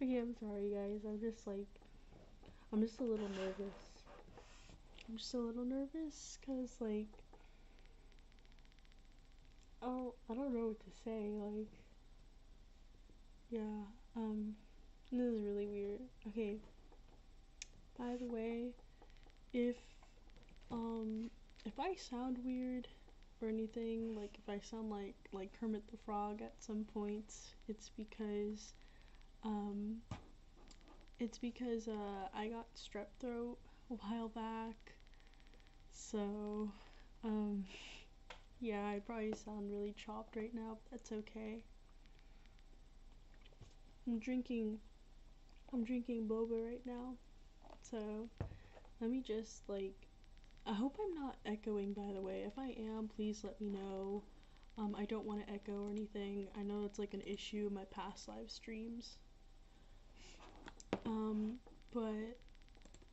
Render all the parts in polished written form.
Okay, I'm sorry guys. I'm just a little nervous. I'm just a little nervous because like I don't know what to say. Like, yeah, this is really weird. Okay, by the way, if if I sound weird or anything, like if I sound like Kermit the Frog at some points, um I got strep throat a while back. So, um yeah, I probably sound really chopped right now, but that's okay. I'm drinking I'm drinking boba right now. So, let me just I hope I'm not echoing, by the way. If I am, please let me know. I don't want to echo or anything. I know it's like an issue in my past live streams. But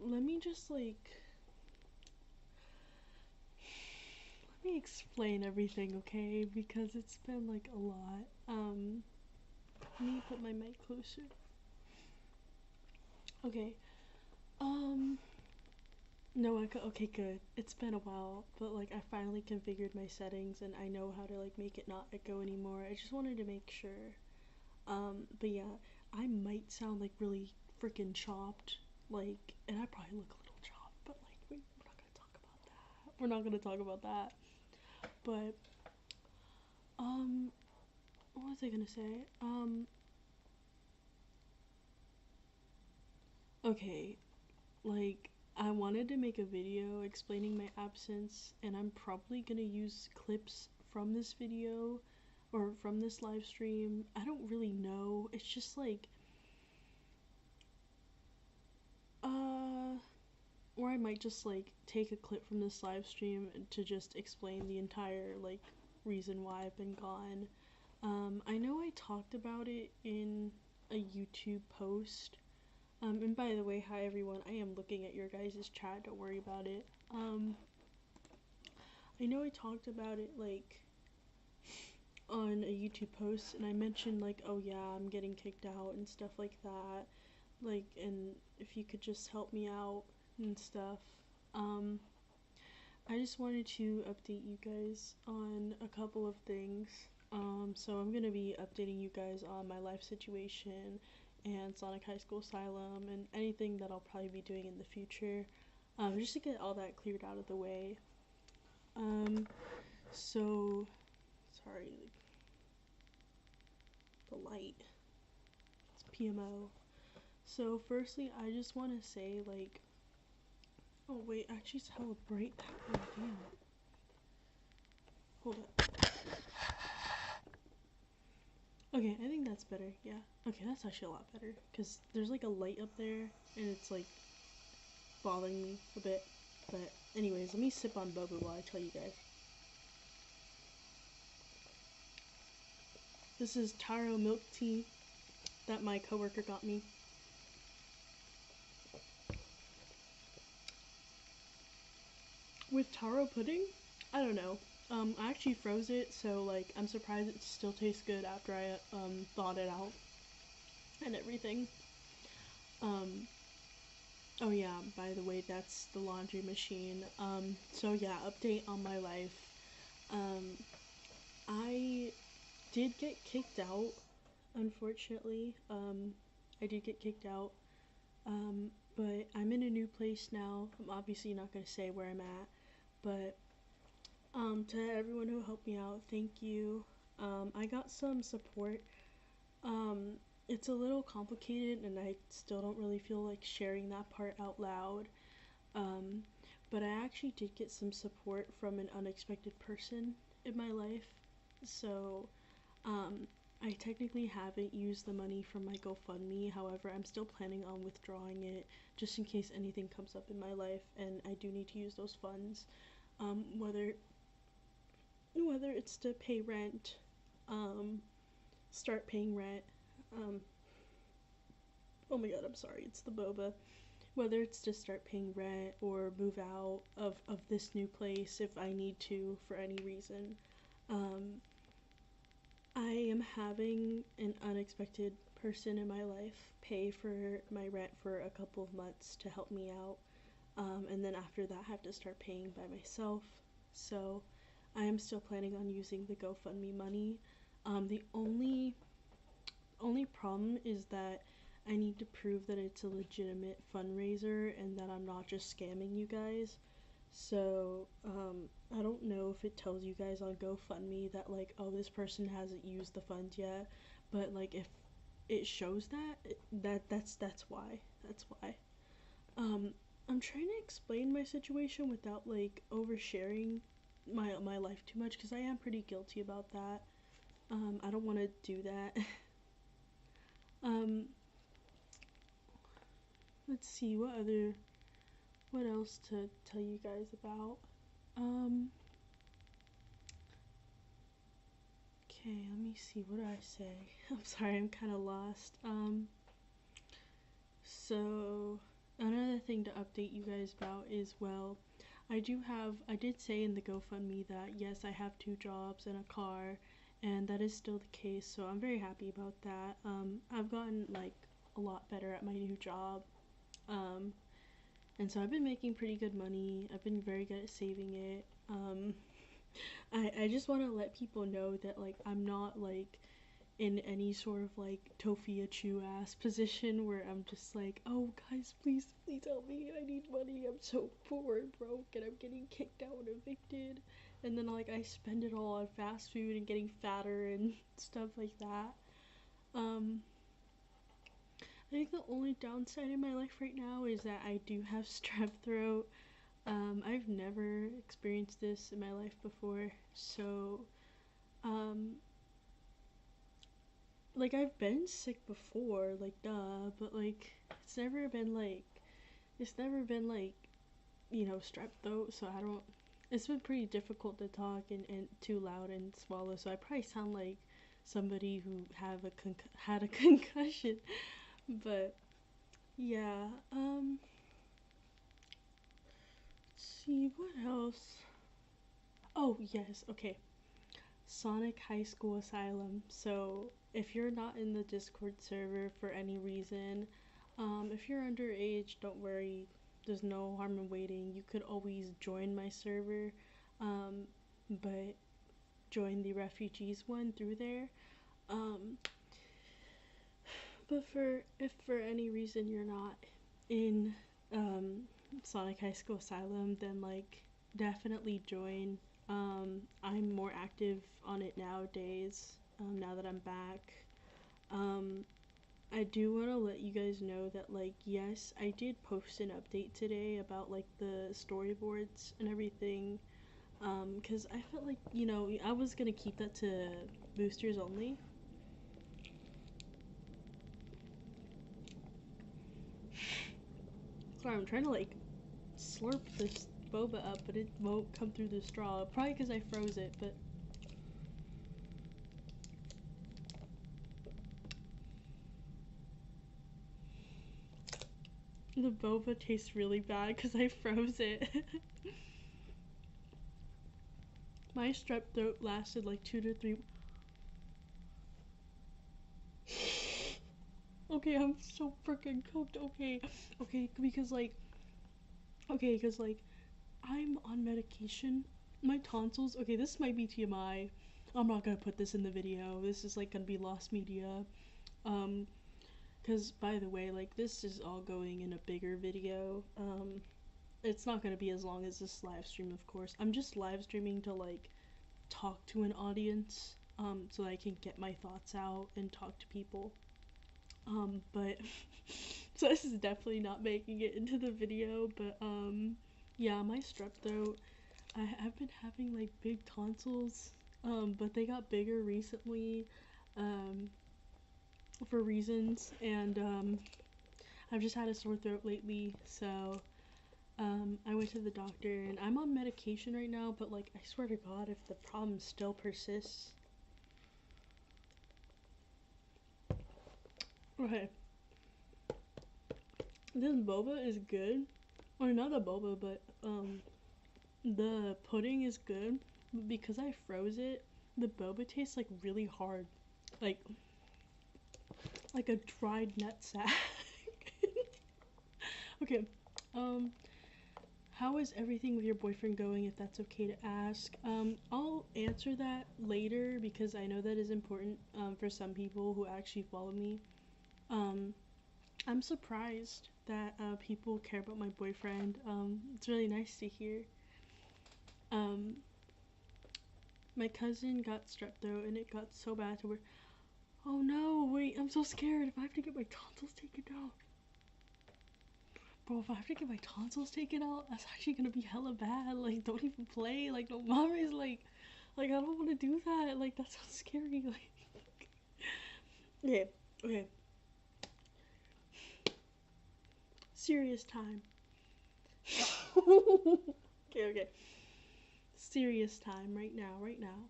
let me just let me explain everything, okay? Because it's been like a lot. Let me put my mic closer. Okay. No echo. Okay, good. It's been a while, but like I finally configured my settings and I know how to like make it not echo anymore. I just wanted to make sure. But yeah, I might sound like really freaking chopped, like, and I probably look a little chopped, but like we're not gonna talk about that. We're not gonna talk about that. But what was I gonna say? Okay, like I wanted to make a video explaining my absence, and I'm probably gonna use clips from this video or from this live stream. I don't really know. It's just uh or I might just like take a clip from this live stream to just explain the entire like reason why I've been gone. I know I talked about it in a YouTube post. And by the way, hi everyone. I am looking at your guys' chat. Don't worry about it. I know I talked about it like on a YouTube post, and I mentioned like, oh yeah, I'm getting kicked out and stuff like that. Like, and if you could just help me out and stuff. Um, I just wanted to update you guys on a couple of things. So I'm gonna be updating you guys on my life situation and Sonic High School Asylum and anything that I'll probably be doing in the future. Just to get all that cleared out of the way. So sorry, the light. It's PMO. So firstly, I just want to say like, oh wait, actually it's hella bright that way. Damn. Hold up. Okay, I think that's better. Yeah. Okay, that's actually a lot better because there's like a light up there and it's like bothering me a bit. But anyways, let me sip on boba while I tell you guys. This is taro milk tea that my coworker got me. With taro pudding? I don't know. I actually froze it, so like I'm surprised it still tastes good after I thawed it out and everything. Um, oh yeah, by the way, that's the laundry machine. So yeah, update on my life. Um, I did get kicked out, unfortunately. I did get kicked out. But I'm in a new place now. I'm obviously not gonna say where I'm at, but to everyone who helped me out, thank you. I got some support. It's a little complicated, and I still don't really feel like sharing that part out loud. Um, but I actually did get some support from an unexpected person in my life. So, I technically haven't used the money from my GoFundMe. However, I'm still planning on withdrawing it just in case anything comes up in my life and I do need to use those funds. Whether it's to pay rent, start paying rent. Um, oh my god, I'm sorry, it's the boba. Whether it's to start paying rent or move out of this new place if I need to for any reason. I am having an unexpected person in my life pay for my rent for a couple of months to help me out. And then after that, I have to start paying by myself. So I am still planning on using the GoFundMe money. The only problem is that I need to prove that it's a legitimate fundraiser and that I'm not just scamming you guys. So, I don't know if it tells you guys on GoFundMe that, like, oh, this person hasn't used the funds yet, but, like, if it shows that's why. That's why. I'm trying to explain my situation without, like, oversharing my life too much, because I am pretty guilty about that. I don't want to do that. um, let's see, what else to tell you guys about? Okay, let me see, what do I say? I'm sorry, I'm kind of lost. So, another thing to update you guys about is, well, I did say in the GoFundMe that, yes, I have 2 jobs and a car, and that is still the case, so I'm very happy about that. I've gotten, like, a lot better at my new job, and so I've been making pretty good money. I've been very good at saving it. I just want to let people know that, like, I'm not, like, in any sort of, like, Tofia Chu ass position where I'm just like, oh, guys, please help me, I need money, I'm so poor and broke, and I'm getting kicked out and evicted, and then, like, I spend it all on fast food and getting fatter and stuff like that. I think the only downside in my life right now is that I do have strep throat. I've never experienced this in my life before, so, like, I've been sick before, like, duh, but, like, it's never been, like, you know, strep throat, so it's been pretty difficult to talk and too loud and swallow, so I probably sound like somebody who had a concussion, but, yeah, let's see, what else? Oh, yes, okay. Sonic High School Asylum. So, if you're not in the Discord server for any reason, if you're underage, don't worry. There's no harm in waiting. You could always join my server, but join the refugees one through there. But if for any reason you're not in Sonic High School Asylum, then, like, definitely join. I'm more active on it nowadays, now that I'm back. I do want to let you guys know that, like, yes, I did post an update today about, like, the storyboards and everything, because I felt like, you know, I was gonna keep that to boosters only. Sorry, I'm trying to, like, slurp this boba up, but it won't come through the straw. Probably because I froze it, but... The boba tastes really bad because I froze it. My strep throat lasted like 2 to 3... Okay, I'm so freaking cooked. Okay, because, like... Okay, because, like, I'm on medication. My tonsils... Okay, this might be TMI. I'm not gonna put this in the video. This is, like, gonna be lost media. Because, by the way, like, this is all going in a bigger video. It's not gonna be as long as this live stream, of course. I'm just live streaming to, like, talk to an audience, so I can get my thoughts out and talk to people. But, so this is definitely not making it into the video, but, yeah, my strep throat, I've been having, like, big tonsils, but they got bigger recently, for reasons, and, I've just had a sore throat lately, so, I went to the doctor, and I'm on medication right now, but, like, I swear to God, if the problem still persists... Okay. This boba is good. Or not the boba, but, the pudding is good. But because I froze it, the boba tastes, like, really hard. Like... like a dried nutsack. Okay, um, how is everything with your boyfriend going, if that's okay to ask? I'll answer that later because I know that is important, for some people who actually follow me. Um, I'm surprised that, people care about my boyfriend. It's really nice to hear. Um, my cousin got strep throat and it got so bad to where, oh no, wait, I'm so scared if I have to get my tonsils taken out. Bro, if I have to get my tonsils taken out, that's actually gonna be hella bad. Like, don't even play. Like, no, mom is like, I don't want to do that. Like, that sounds scary. Like, okay, okay. Serious time. Okay, okay. Serious time right now, right now.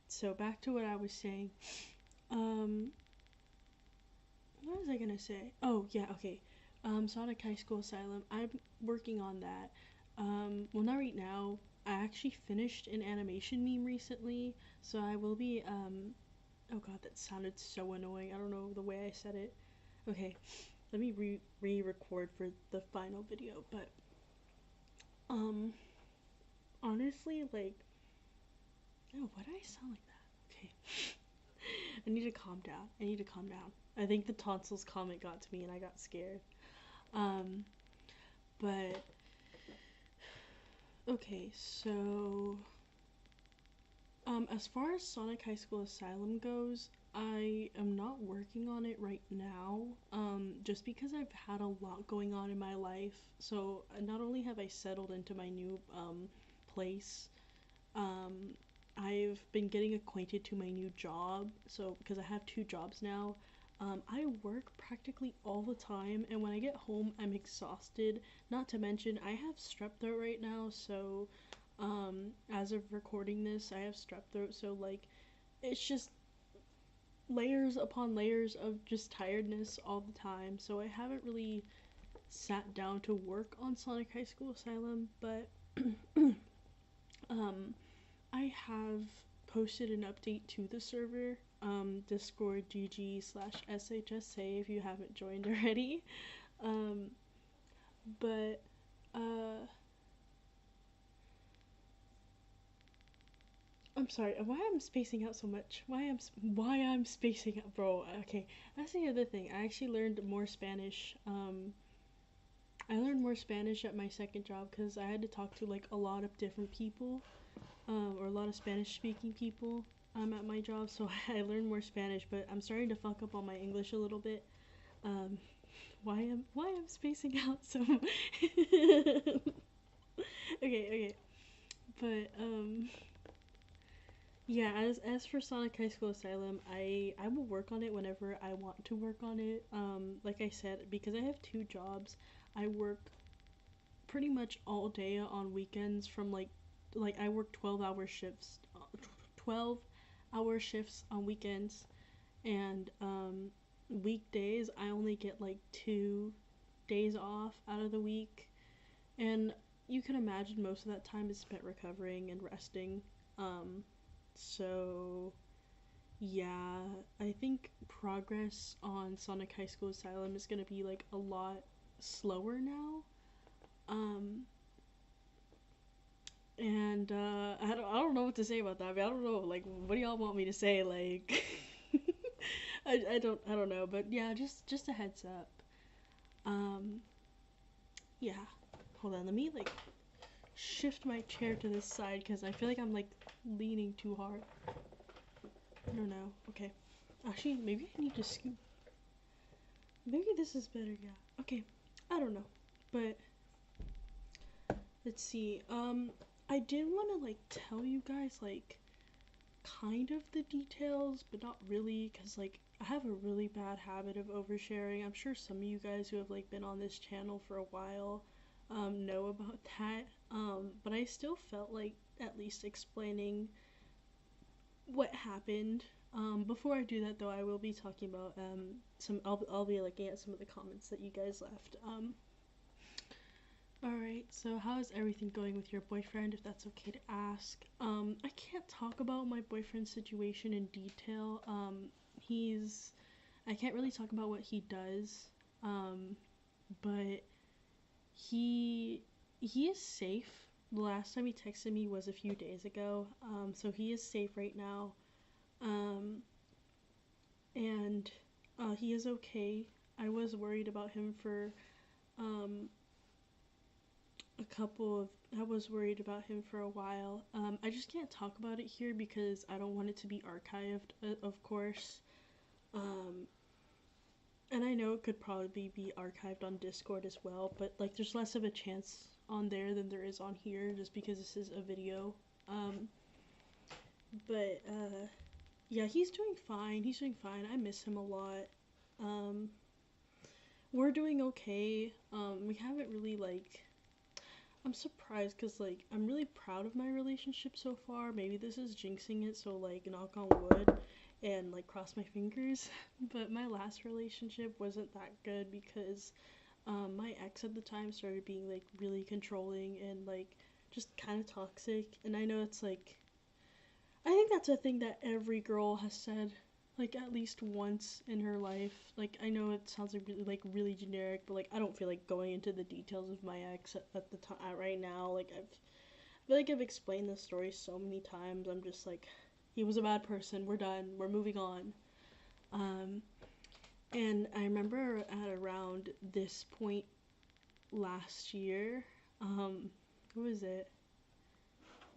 So, back to what I was saying. Um, what was I gonna say? Oh, yeah, okay. Sonic High School Asylum. I'm working on that. Well, not right now. I actually finished an animation meme recently, so I will be, oh god, that sounded so annoying. I don't know the way I said it. Okay, let me re-record for the final video, but, um, honestly, like, oh, why did I sound like that? Okay. I need to calm down. I need to calm down. I think the tonsils comment got to me and I got scared. Um, but okay, so as far as Sonic High School Asylum goes, I am not working on it right now. Just because I've had a lot going on in my life. So not only have I settled into my new place, um, I've been getting acquainted to my new job. So because I have two jobs now, I work practically all the time, and when I get home, I'm exhausted. Not to mention, I have strep throat right now, so as of recording this, I have strep throat, so like it's just layers upon layers of just tiredness all the time. So I haven't really sat down to work on Sonic High School Asylum, but um, I have posted an update to the server, Discord GG/SHSA if you haven't joined already. Um, but uh, I'm sorry. Why I'm spacing out so much? Why I'm spacing out, bro? Okay, that's the other thing. I actually learned more Spanish. I learned more Spanish at my second job because I had to talk to like a lot of different people, or a lot of Spanish speaking people. At my job, so I learned more Spanish. But I'm starting to fuck up on my English a little bit. Um, why I'm spacing out so much? Okay, okay, but yeah, as for Sonic High School Asylum, I will work on it whenever I want to work on it. Like I said, because I have two jobs, I work pretty much all day on weekends from like I work 12-hour shifts, 12-hour shifts on weekends, and weekdays I only get like 2 days off out of the week, and you can imagine most of that time is spent recovering and resting. Um, so yeah, I think progress on Sonic High School Asylum is gonna be like a lot slower now. Um, and I don't know what to say about that. I mean, I don't know. Like, what do y'all want me to say? Like, I don't know. But yeah, just a heads up. Um, yeah. Hold on. Let me like shift my chair to this side because I feel like I'm like leaning too hard. I don't know. Okay. Actually, maybe I need to scoot. Maybe this is better. Yeah. Okay. I don't know. But let's see. I did want to like tell you guys like kind of the details, but not really, because like I have a really bad habit of oversharing. I'm sure some of you guys who have like been on this channel for a while know about that. But I still felt like at least explaining what happened. Before I do that though, I will be talking about I'll be looking at some of the comments that you guys left. Alright, so how is everything going with your boyfriend, if that's okay to ask? I can't talk about my boyfriend's situation in detail. He's, I can't really talk about what he does, but he he is safe. The last time he texted me was a few days ago, so he is safe right now, um, and he is okay. I was worried about him for um, I was worried about him for a while. I just can't talk about it here because I don't want it to be archived, of course. Um, and I know it could probably be archived on Discord as well, but like there's less of a chance on there than there is on here just because this is a video. Um, but yeah, he's doing fine. He's doing fine. I miss him a lot. Um, we're doing okay. We haven't really like I'm surprised because like I'm really proud of my relationship so far. Maybe this is jinxing it, so like knock on wood and like cross my fingers. But my last relationship wasn't that good because my ex at the time started being like really controlling and like just kind of toxic. And I know it's like I think that's a thing that every girl has said like at least once in her life. Like I know it sounds like really generic, but like I don't feel like going into the details of my ex at the time right now. Like I feel like I've explained this story so many times. I'm just like he was a bad person. We're done. We're moving on. Um and I remember at around this point last year, what was it?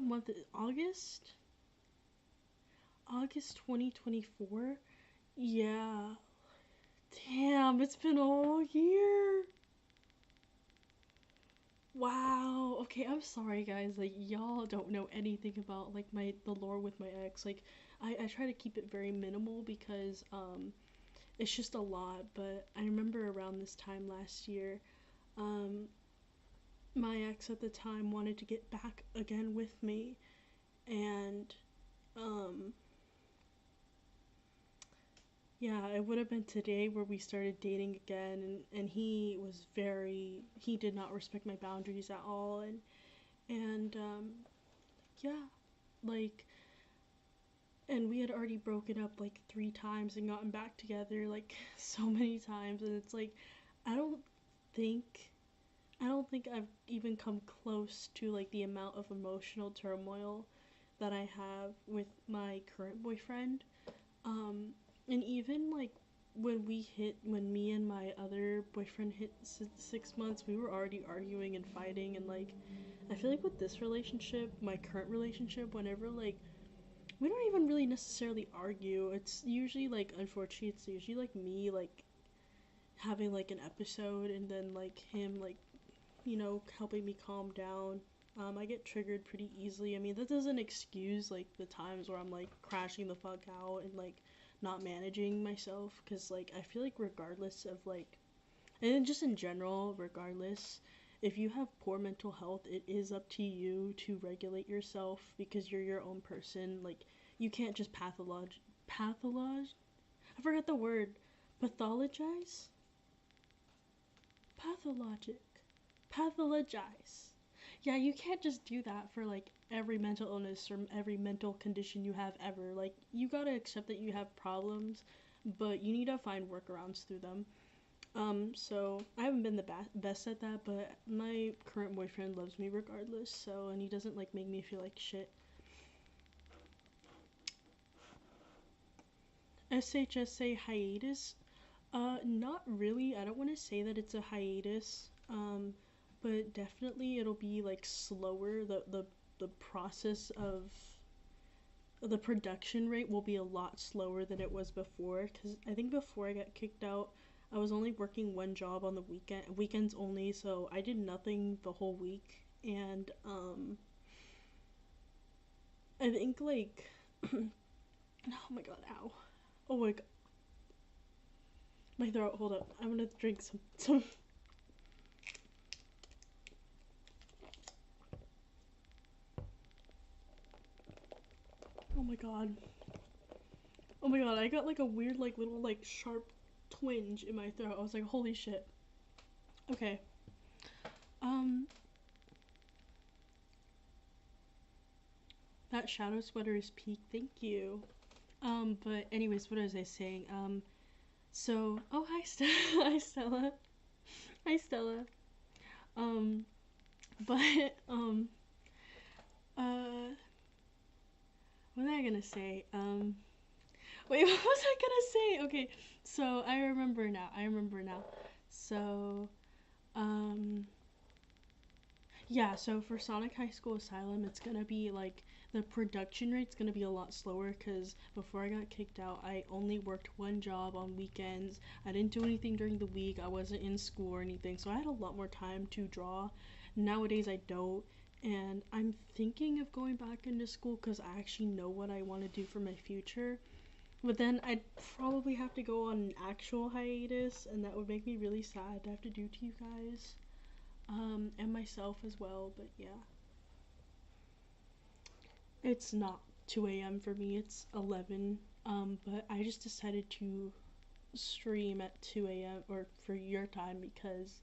Month August? August 2024? Yeah. Damn, it's been a whole year. Wow. Okay, I'm sorry guys. Like y'all don't know anything about like the lore with my ex. Like I try to keep it very minimal because it's just a lot, but I remember around this time last year, um my ex at the time wanted to get back again with me and um yeah, it would have been today where we started dating again, and he did not respect my boundaries at all, and yeah, like, and we had already broken up like 3 times and gotten back together like so many times, and it's like, I don't think, I don't think I've even come close to like the amount of emotional turmoil that I have with my current boyfriend. Um, and even like when me and my other boyfriend hit 6 months, we were already arguing and fighting. And like, I feel like with this relationship, my current relationship, whenever like, we don't even really necessarily argue. It's usually like, unfortunately, it's usually like me, like, having like an episode and then like him, like, helping me calm down. I get triggered pretty easily. I mean, that doesn't excuse like the times where I'm like crashing the fuck out and like not managing myself, because like I feel like regardless of like, and then just in general, regardless, if you have poor mental health, it is up to you to regulate yourself because you're your own person. Like, you can't just pathologize. I forgot the word. Pathologize? Pathologic. Pathologize. Yeah, you can't just do that for like every mental illness or every mental condition you have ever. Like, you gotta accept that you have problems, but you need to find workarounds through them. So I haven't been the best at that, but my current boyfriend loves me regardless, so, and he doesn't like make me feel like shit. SHSA hiatus? Not really. I don't want to say that it's a hiatus. But definitely it'll be like slower. The process of the production rate will be a lot slower than it was before, because I think before I got kicked out, I was only working one job on the weekends only, so I did nothing the whole week. And I think like oh my god, ow. Oh my god. My throat, hold up. I'm gonna drink some oh my god. Oh my god, I got like a weird like little like sharp twinge in my throat. I was like, holy shit. Okay. Um that shadow sweater is peak, thank you. But anyways, what was I saying? So, oh hi Stella, hi Stella, hi Stella. Um, but uh, what was I gonna say? Wait, what was I gonna say? Okay, so I remember now. I remember now. So, um, yeah. So for Sonic High School Asylum, it's gonna be like the production rate's gonna be a lot slower because before I got kicked out, I only worked one job on weekends. I didn't do anything during the week. I wasn't in school or anything, so I had a lot more time to draw. Nowadays, I don't. And I'm thinking of going back into school because I actually know what I want to do for my future. But then I'd probably have to go on an actual hiatus, and that would make me really sad to have to do to you guys, and myself as well. But yeah, it's not 2 a.m. for me, it's 11. But I just decided to stream at 2 a.m. or for your time because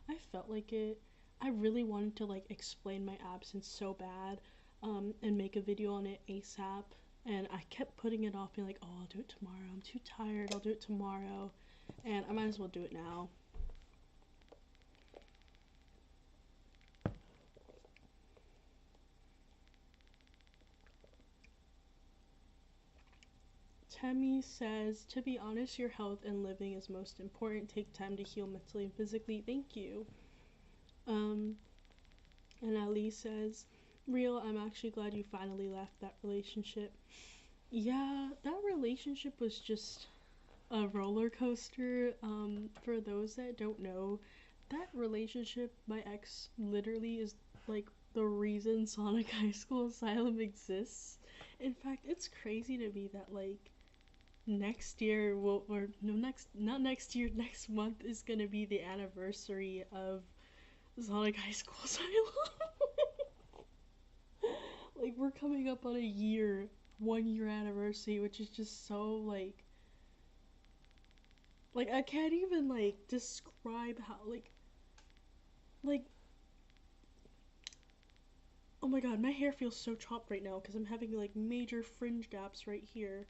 I felt like it. I really wanted to like explain my absence so bad, and make a video on it ASAP. And I kept putting it off, being like, "Oh, I'll do it tomorrow. I'm too tired. I'll do it tomorrow," and I might as well do it now. Temmie says, "To be honest, your health and living is most important. Take time to heal mentally and physically." Thank you. Um, and Ali says, "Real, I'm actually glad you finally left that relationship." Yeah, that relationship was just a roller coaster. For those that don't know, that relationship, my ex literally is like the reason Sonic High School Asylum exists. In fact, it's crazy to me that like next year will or no next not next year next month is gonna be the anniversary of Sonic High School Asylum. Like we're coming up on a year, 1 year anniversary, which is just so like I can't even like describe how like oh my god, my hair feels so chopped right now because I'm having like major fringe gaps right here.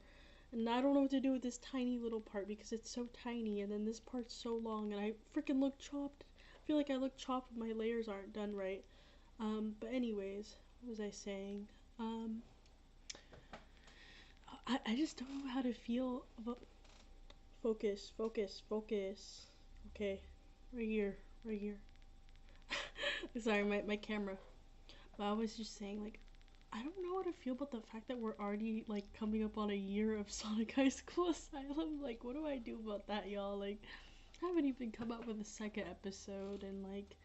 And I don't know what to do with this tiny little part because it's so tiny, and then this part's so long, and I freaking look chopped. I feel like I look chopped when my layers aren't done right. But anyways, what was I saying? Um, I just don't know how to feel about focus, focus, focus. Okay, right here, right here. Sorry, my camera. But I was just saying, like, I don't know how to feel about the fact that we're already like coming up on a year of Sonic High School Asylum. Like, what do I do about that, y'all? Like, I haven't even come up with a second episode, and like,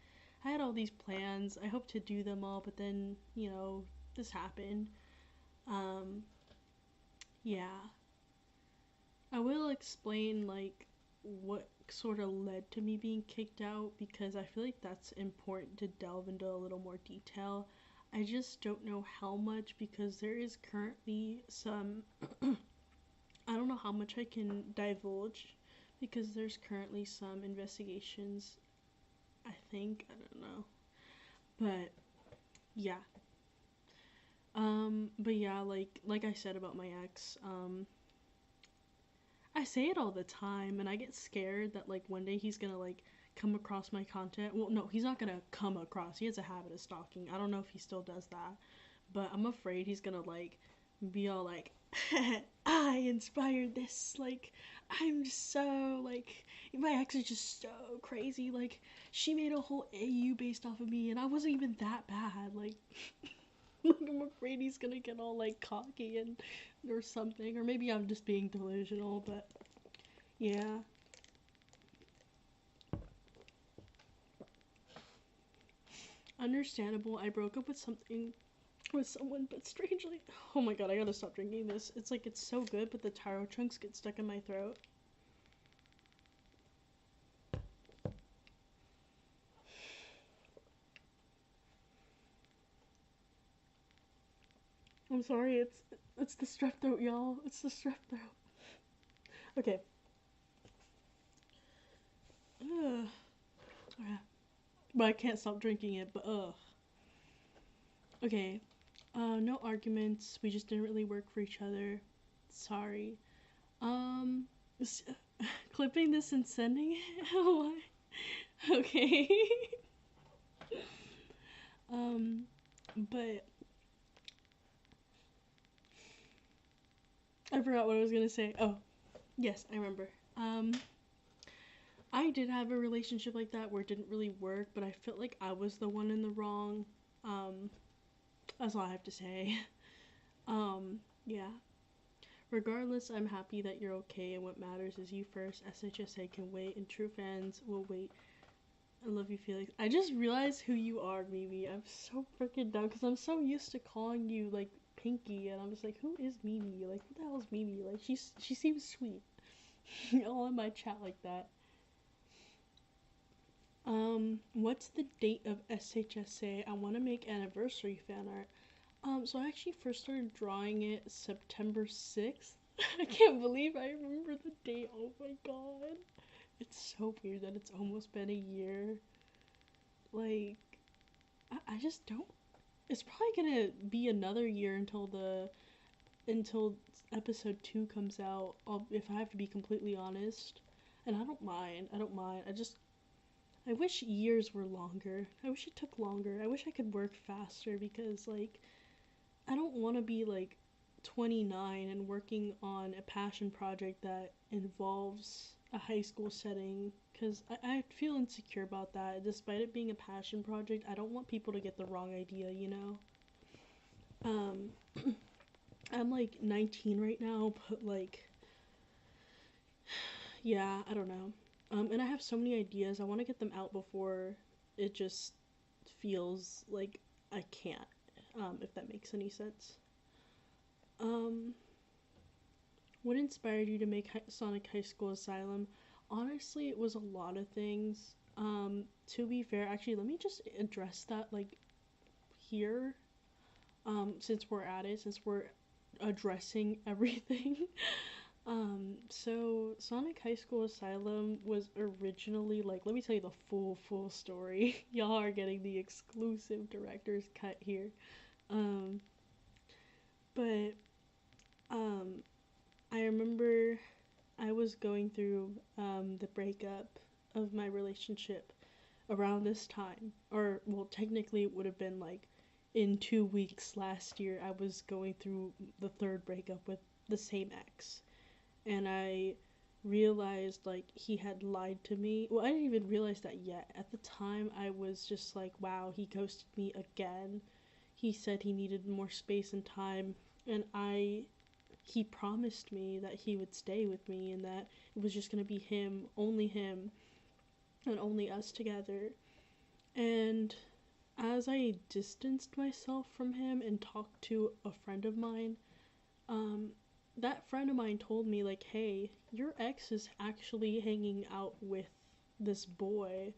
I had all these plans. I hope to do them all, but then this happened. Um, yeah, I will explain like what sort of led to me being kicked out because I feel like that's important to delve into a little more detail. I just don't know how much because there is currently some I don't know how much I can divulge because there's currently some investigations, I think, I don't know. But yeah. But yeah, like I said about my ex, I say it all the time and I get scared that like one day he's gonna like come across my content. Well, no, he's not gonna come across. He has a habit of stalking. I don't know if he still does that, but I'm afraid he's gonna like be all like I inspired this. Like I'm just so like my ex is just so crazy. Like she made a whole AU based off of me and I wasn't even that bad. Like like I'm afraid he's gonna get all like cocky and or something, or maybe I'm just being delusional. But yeah, understandable. I broke up with something with someone, but strangely, oh my god, I gotta stop drinking this. It's like it's so good, but the taro chunks get stuck in my throat. I'm sorry. It's the strep throat, y'all. It's the strep throat. Okay. Ugh. Yeah. But I can't stop drinking it. But ugh. Okay. No arguments. We just didn't really work for each other. Sorry. Um, Clipping this and sending it? Why? Okay. um, but I forgot what I was gonna say. Oh, yes, I remember. I did have a relationship like that where it didn't really work, but I felt like I was the one in the wrong. Um, that's all I have to say. Yeah. Regardless, I'm happy that you're okay, and what matters is you first. SHSA can wait, and true fans will wait. I love you, Felix. I just realized who you are, Mimi. I'm so freaking dumb because I'm so used to calling you like Pinky, and I'm just like, who is Mimi? Like, who the hell is Mimi? Like, she seems sweet. All in my chat like that. What's the date of SHSA? I want to make anniversary fan art. So I actually first started drawing it September 6th. I can't believe I remember the date. Oh my god. It's so weird that it's almost been a year. Like, I just don't. It's probably gonna be another year until episode 2 comes out. If I have to be completely honest. And I don't mind. I don't mind. I wish years were longer. I wish it took longer. I wish I could work faster because, like, I don't want to be, like, 29 and working on a passion project that involves a high school setting because I feel insecure about that. Despite it being a passion project, I don't want people to get the wrong idea, you know? Um, I'm, like, 19 right now, but, like, yeah, I don't know. And I have so many ideas. I want to get them out before it just feels like I can't, if that makes any sense. Um, what inspired you to make Sonic High School Asylum? Honestly, it was a lot of things. To be fair, actually, let me just address that, like, here, since we're at it, since we're addressing everything. So Sonic High School Asylum was originally, like, let me tell you the full story. Y'all are getting the exclusive director's cut here. Um, but um, I remember I was going through the breakup of my relationship around this time, or well, technically it would have been like in 2 weeks last year. I was going through the third breakup with the same ex, and I realized like he had lied to me. Well, I didn't even realize that yet. At the time, I was just like, wow, he ghosted me again. He said he needed more space and time, and he promised me that he would stay with me and that it was just going to be him, and only us together. And as I distanced myself from him and talked to a friend of mine, um, that friend of mine told me, like, hey, your ex is actually hanging out with this boy,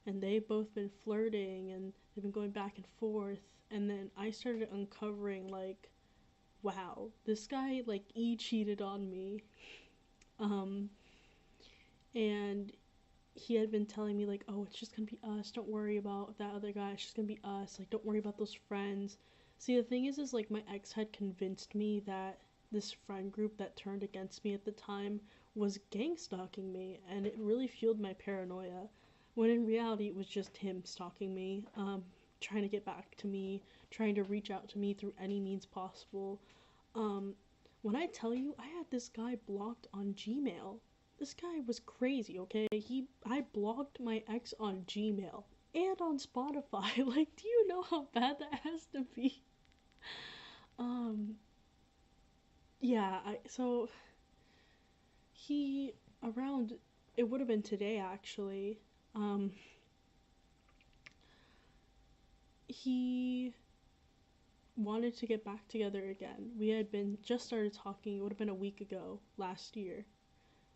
and they've both been flirting and they've been going back and forth. And then I started uncovering, like, wow, this guy, like, cheated on me. Um, and he had been telling me, like, oh, it's just gonna be us. Don't worry about that other guy. It's just gonna be us. Like, don't worry about those friends. See, the thing is, like, my ex had convinced me that this friend group that turned against me at the time was gang stalking me, and it really fueled my paranoia. When in reality, it was just him stalking me, trying to get back to me, trying to reach out to me through any means possible. Um, when I tell you, I had this guy blocked on Gmail. This guy was crazy, okay? I blocked my ex on Gmail and on Spotify. Like, do you know how bad that has to be? Um, yeah, so he around it would have been today actually. Um, he wanted to get back together again. We had been just started talking. It would have been a week ago last year.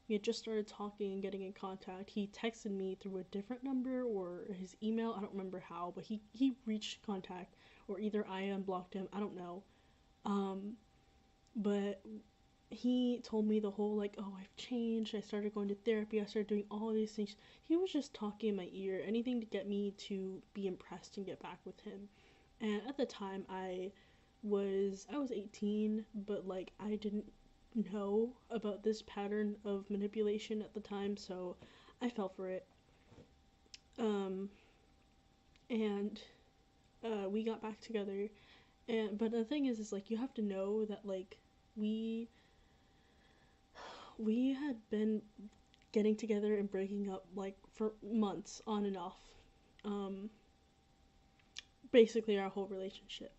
We had just started talking and getting in contact. He texted me through a different number or his email. I don't remember how, but he reached contact, or either I unblocked him. I don't know. Um, but he told me the whole, like, oh, I've changed. I started going to therapy. I started doing all these things. He was just talking in my ear, anything to get me to be impressed and get back with him. And at the time, I was 18, but, like, I didn't know about this pattern of manipulation at the time, so I fell for it. Um, and we got back together, and but the thing is like you have to know that like we we had been getting together and breaking up like for months on and off. Um, Basically our whole relationship.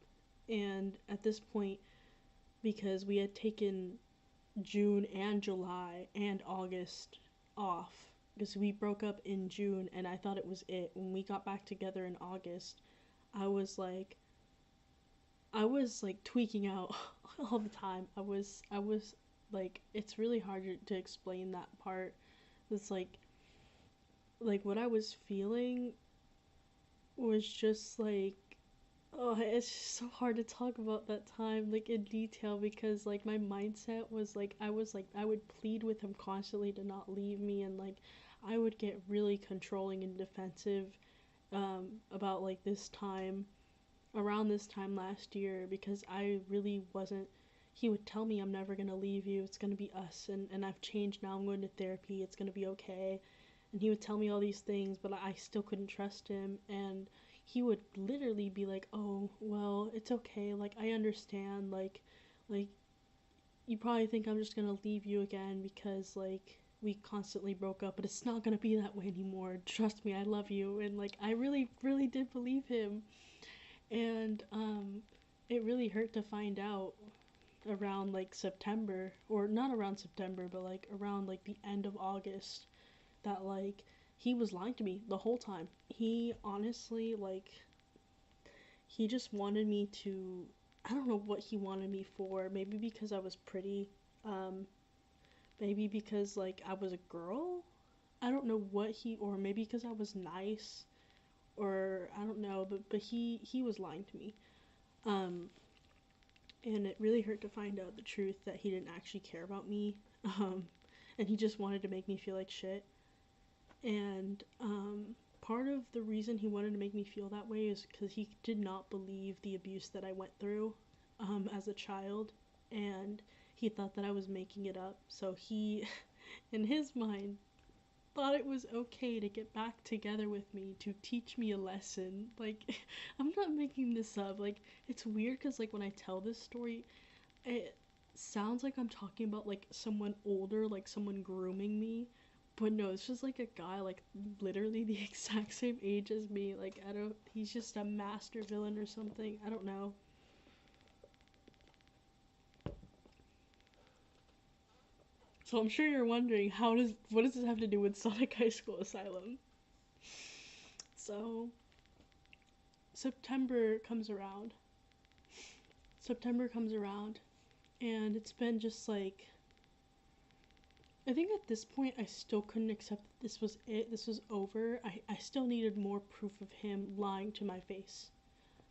And at this point, because we had taken June and July and August off, because we broke up in June and I thought it was it. When we got back together in August, I was like I was like tweaking out all the time. I was like it's really hard to explain that part. It's like what I was feeling was just like oh, it's just so hard to talk about that time like in detail because like my mindset was like I would plead with him constantly to not leave me and like I would get really controlling and defensive about like this time around this time last year because I really wasn't he would tell me I'm never gonna leave you, it's gonna be us and I've changed now, I'm going to therapy, it's gonna be okay. And he would tell me all these things, but I still couldn't trust him. And he would literally be like, "Oh, well, it's okay. Like I understand. Like you probably think I'm just gonna leave you again because like we constantly broke up, but it's not gonna be that way anymore. Trust me, I love you." And like I really, really did believe him. And it really hurt to find out around like September, or not around September, but like around like the end of August that like he was lying to me the whole time. He honestly like he just wanted me to I don't know what he wanted me for. Maybe because I was pretty. Um Maybe because like I was a girl. I don't know what he or maybe because I was nice or I don't know, but he was lying to me. Um and it really hurt to find out the truth that he didn't actually care about me. Um and he just wanted to make me feel like shit. And part of the reason he wanted to make me feel that way is because he did not believe the abuse that I went through as a child. And he thought that I was making it up. So he, in his mind, thought it was okay to get back together with me to teach me a lesson. Like, I'm not making this up. Like, it's weird because, like, when I tell this story, it sounds like I'm talking about, like, someone older, like someone grooming me. But no, it's just like a guy, like literally the exact same age as me. Like I don't, he's just a master villain or something. I don't know. So I'm sure you're wondering what does this have to do with Sonic High School Asylum? So September comes around. September comes around, and it's been just like I think at this point I still couldn't accept that this was it. This was over. I still needed more proof of him lying to my face.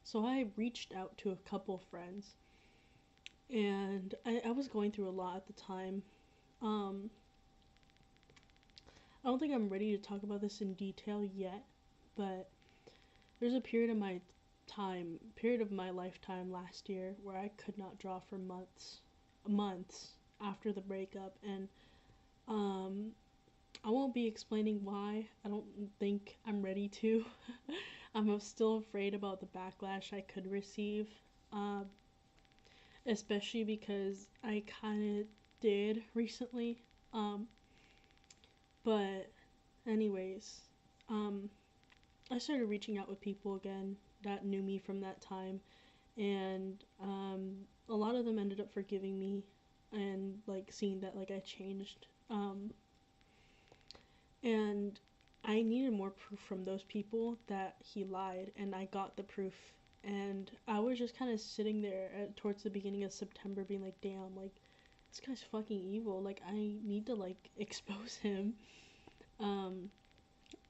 So I reached out to a couple friends and I was going through a lot at the time. Um, I don't think I'm ready to talk about this in detail yet, but there's a period of my lifetime last year where I could not draw for months after the breakup, and um, I won't be explaining why. I don't think I'm ready to. I'm still afraid about the backlash I could receive. Um, Especially because I kind of did recently. Um, but, anyways, um, I started reaching out with people again that knew me from that time, and a lot of them ended up forgiving me and like seeing that like I changed. And I needed more proof from those people that he lied, and I got the proof. And I was just kind of sitting there towards the beginning of September, being like, "Damn, like this guy's fucking evil. Like I need to like expose him." Um,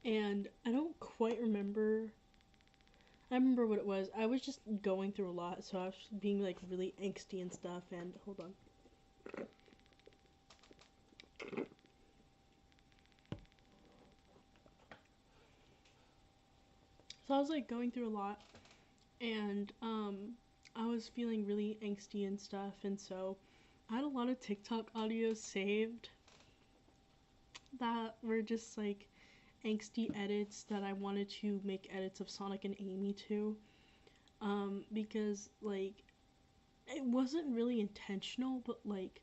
and I don't quite remember. I remember what it was. I was just going through a lot, so I was being like really angsty and stuff. And hold on. So I was like going through a lot, and I was feeling really angsty and stuff, and so I had a lot of TikTok audios saved that were just like angsty edits that I wanted to make edits of Sonic and Amy to. Because like it wasn't really intentional, but like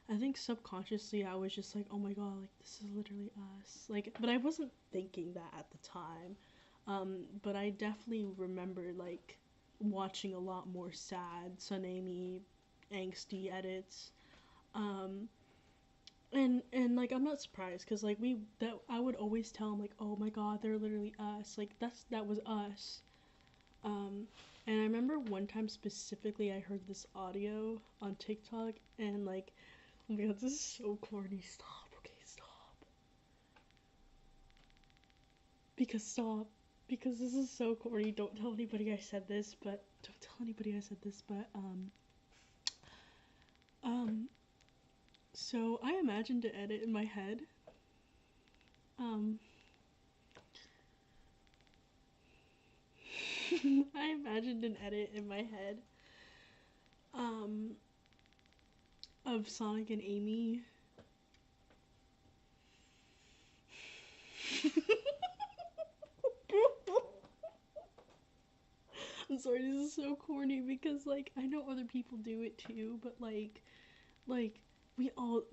I think subconsciously I was just like, oh my god, like this is literally us. Like, but I wasn't thinking that at the time. But I definitely remember like watching a lot more sad Sun Amy angsty edits. Um, and like I'm not surprised because like we that I would always tell him like, oh my god, they're literally us. Like that was us. Um, and I remember one time specifically I heard this audio on TikTok and like, oh my god, this is so corny. Stop. Okay, stop. Because stop. Because this is so corny. Don't tell anybody I said this, but um so I imagined an edit in my head. Um I imagined an edit in my head. Um of Sonic and Amy. I'm sorry, this is so corny because like I know other people do it too, but like we all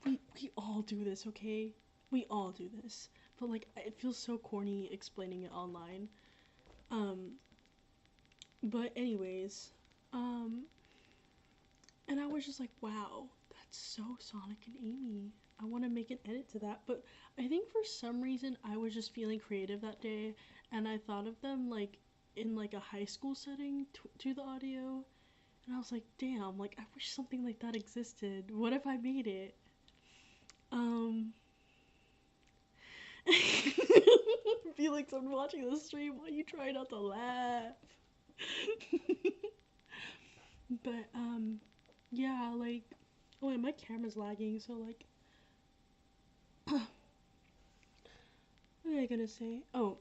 we all do this, okay? We all do this. But like it feels so corny explaining it online. Um but anyways, um and I was just like, wow, that's so Sonic and Amy. I want to make an edit to that, but I think for some reason I was just feeling creative that day and I thought of them like in like a high school setting to the audio. And I was like, damn, like I wish something like that existed. What if I made it? Um Felix, I'm watching the stream while you try not to laugh. But yeah, like oh wait, my camera's lagging, so like what was I gonna say? Oh,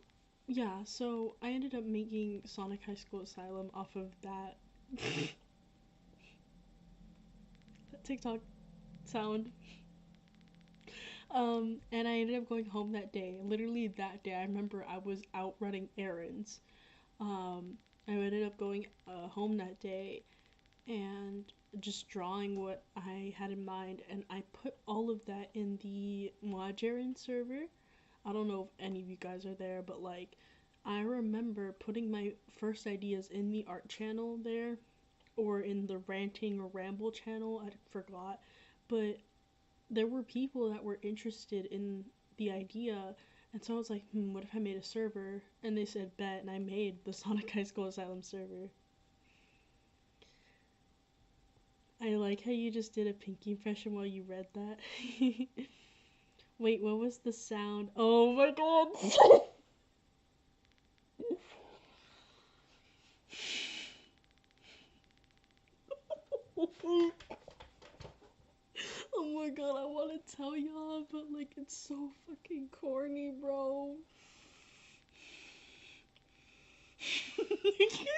yeah, so I ended up making Sonic High School Asylum off of that that TikTok sound. And I ended up going home that day. Literally that day, I remember I was out running errands. I ended up going home that day and just drawing what I had in mind, and I put all of that in the Wajaran server. I don't know if any of you guys are there, but like, I remember putting my first ideas in the art channel there, or in the ranting or ramble channel, I forgot, but there were people that were interested in the idea, and so I was like, what if I made a server? And they said, bet, and I made the Sonic High School Asylum server. I like how you just did a pinky impression while you read that. Wait, what was the sound? Oh my god! Oh my god, I want to tell y'all, but like it's so fucking corny, bro. I can't.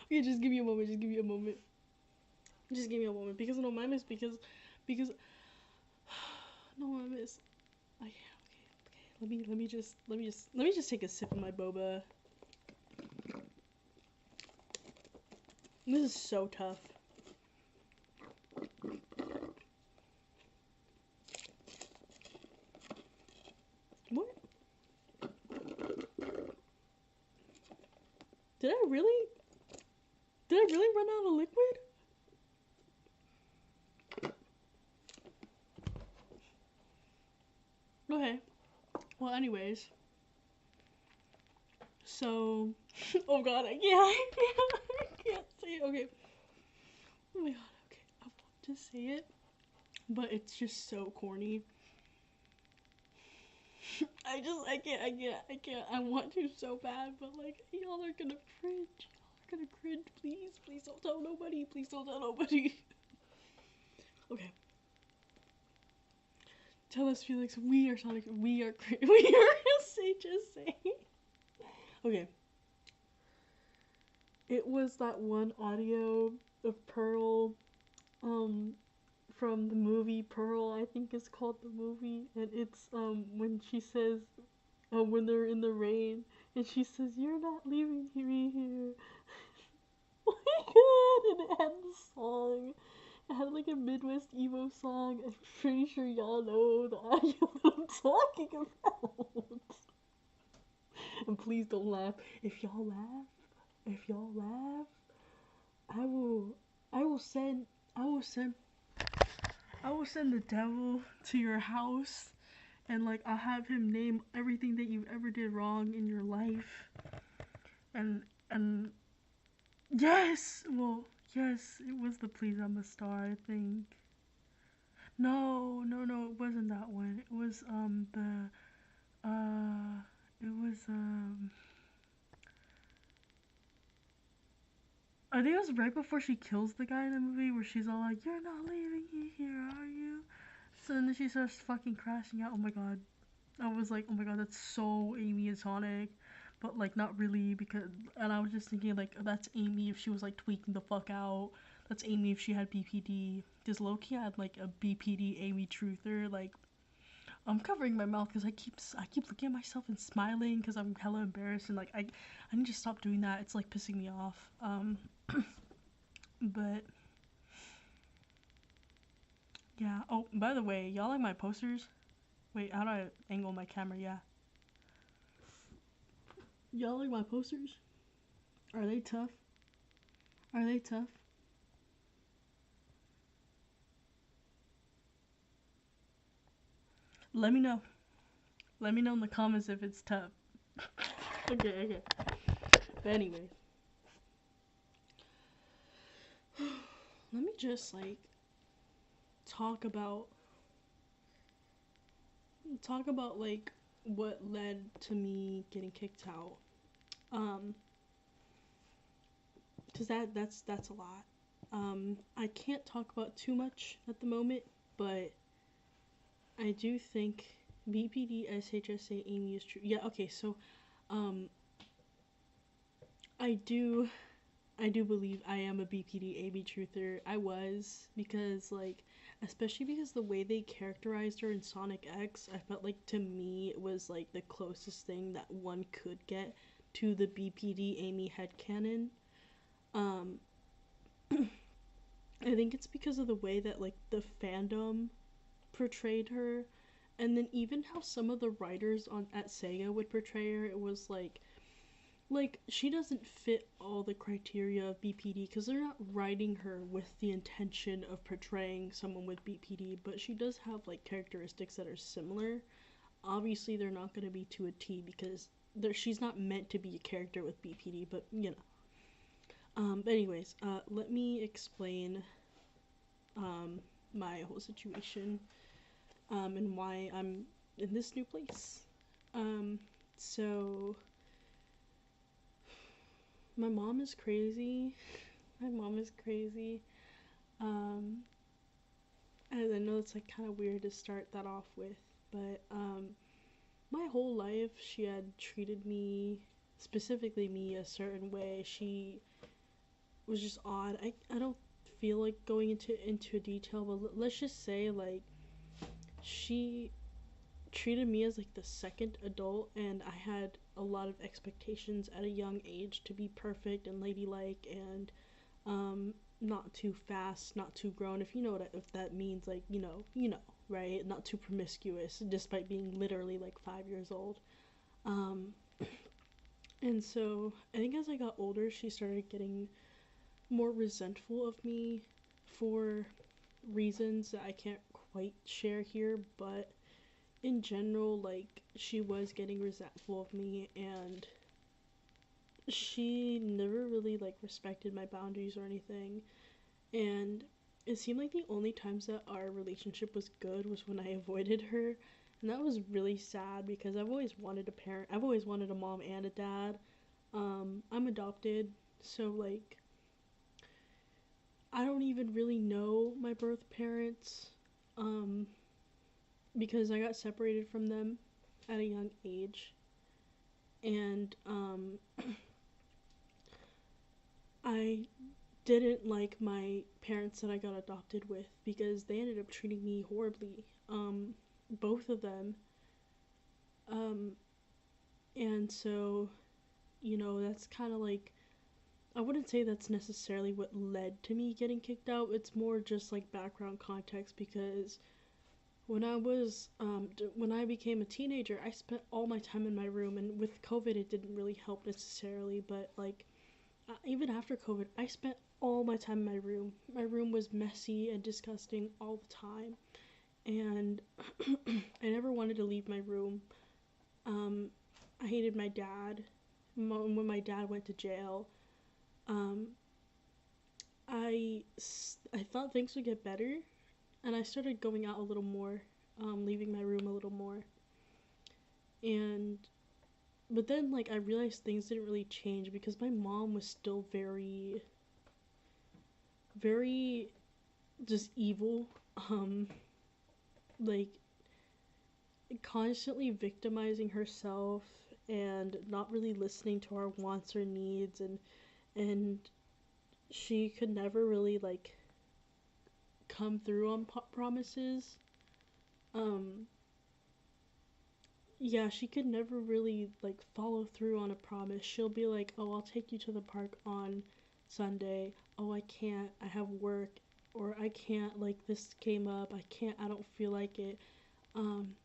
Okay, just give me a moment. Just give me a moment. Just give me a moment because no, my miss because no, my miss. Okay, okay. Let me just take a sip of my boba. This is so tough. What? Did I really? Did I really run out of liquid? Okay. Well, anyways. So, oh god, I can't say it. Okay. Oh my god, okay. I want to say it, but it's just so corny. I can't. I want to so bad, but like, y'all are gonna cringe. Y'all are gonna cringe. Please don't tell nobody. Please don't tell nobody. Okay. Tell us, Felix. We are Sonic. We are we are SHSA. Okay. It was that one audio of Pearl, um, from the movie Pearl, I think is called the movie, and it's when she says, when they're in the rain, and she says, "You're not leaving me here." Oh my god! And it had the song. It had like a Midwest emo song. I'm pretty sure y'all know the audio that I'm talking about. And please don't laugh. If y'all laugh, I will, I will send, I will send, I will send the devil to your house, and like I'll have him name everything that you've ever did wrong in your life, and and yes, well, yes, it was the Please I'm a Star, I think. No, no, no, it wasn't that one. It was it was I think it was right before she kills the guy in the movie where she's all like, "You're not leaving me here, are you?" So then she starts fucking crashing out. Oh my god. I was like, oh my god, that's so Amy and Sonic. But like not really, because and I was just thinking like that's Amy if she was like tweaking the fuck out. That's Amy if she had BPD. Because Loki had like a BPD Amy truther. Like I'm covering my mouth because I keep looking at myself and smiling because I'm hella embarrassed, and like I need to stop doing that. It's like pissing me off. But yeah. Oh, by the way, y'all like my posters? Wait, how do I angle my camera? Yeah. Y'all like my posters? Are they tough? Are they tough? Let me know. Let me know in the comments if it's tough. Okay, okay. But anyway, let me just like talk about like what led to me getting kicked out. Um, cause that's a lot. I can't talk about too much at the moment, but I do think BPD SHSA Amy is true. Yeah, okay, so um I do I do believe I am a BPD Amy truther. I was, because like especially because the way they characterized her in Sonic X, I felt like to me it was like the closest thing that one could get to the BPD Amy headcanon. Um I think it's because of the way that like the fandom portrayed her, and then even how some of the writers on at Sega would portray her. It was like she doesn't fit all the criteria of BPD because they're not writing her with the intention of portraying someone with BPD, but she does have like characteristics that are similar. Obviously, they're not going to be to a T because she's not meant to be a character with BPD, but you know. But anyways, let me explain my whole situation, and why I'm in this new place. So my mom is crazy. My mom is crazy. Um, and I know it's like kind of weird to start that off with, but my whole life she had treated me, specifically me, a certain way. She was just odd. I don't feel like going into detail, but let's just say like she treated me as like the second adult, and I had a lot of expectations at a young age to be perfect and ladylike, and not too fast, not too grown. If you know if that means, like, you know, right? Not too promiscuous, despite being literally like 5 years old. Um, and so I think as I got older, she started getting more resentful of me for reasons that I can't quite share here, but in general, like, she was getting resentful of me, and she never really like respected my boundaries or anything. And it seemed like the only times that our relationship was good was when I avoided her, and that was really sad because I've always wanted a parent. I've always wanted a mom and a dad. I'm adopted, so like I don't even really know my birth parents, um because I got separated from them at a young age. And I didn't like my parents that I got adopted with because they ended up treating me horribly. Both of them. Um, and so, that's kind of like, I wouldn't say that's necessarily what led to me getting kicked out. It's more just like background context because when I became a teenager, I spent all my time in my room, and with COVID, it didn't really help necessarily. But like, even after COVID, I spent all my time in my room. My room was messy and disgusting all the time, and I never wanted to leave my room. Um, I hated my dad. When my dad went to jail, um, I thought things would get better, and I started going out a little more, leaving my room a little more. And but then like I realized things didn't really change because my mom was still very very just evil. Um like constantly victimizing herself and not really listening to our wants or needs, and she could never really like come through on promises. Um yeah, she could never really like follow through on a promise. She'll be like, "Oh, I'll take you to the park on Sunday." "Oh, I can't. I have work." Or "I can't, like this came up. I can't. I don't feel like it." Um,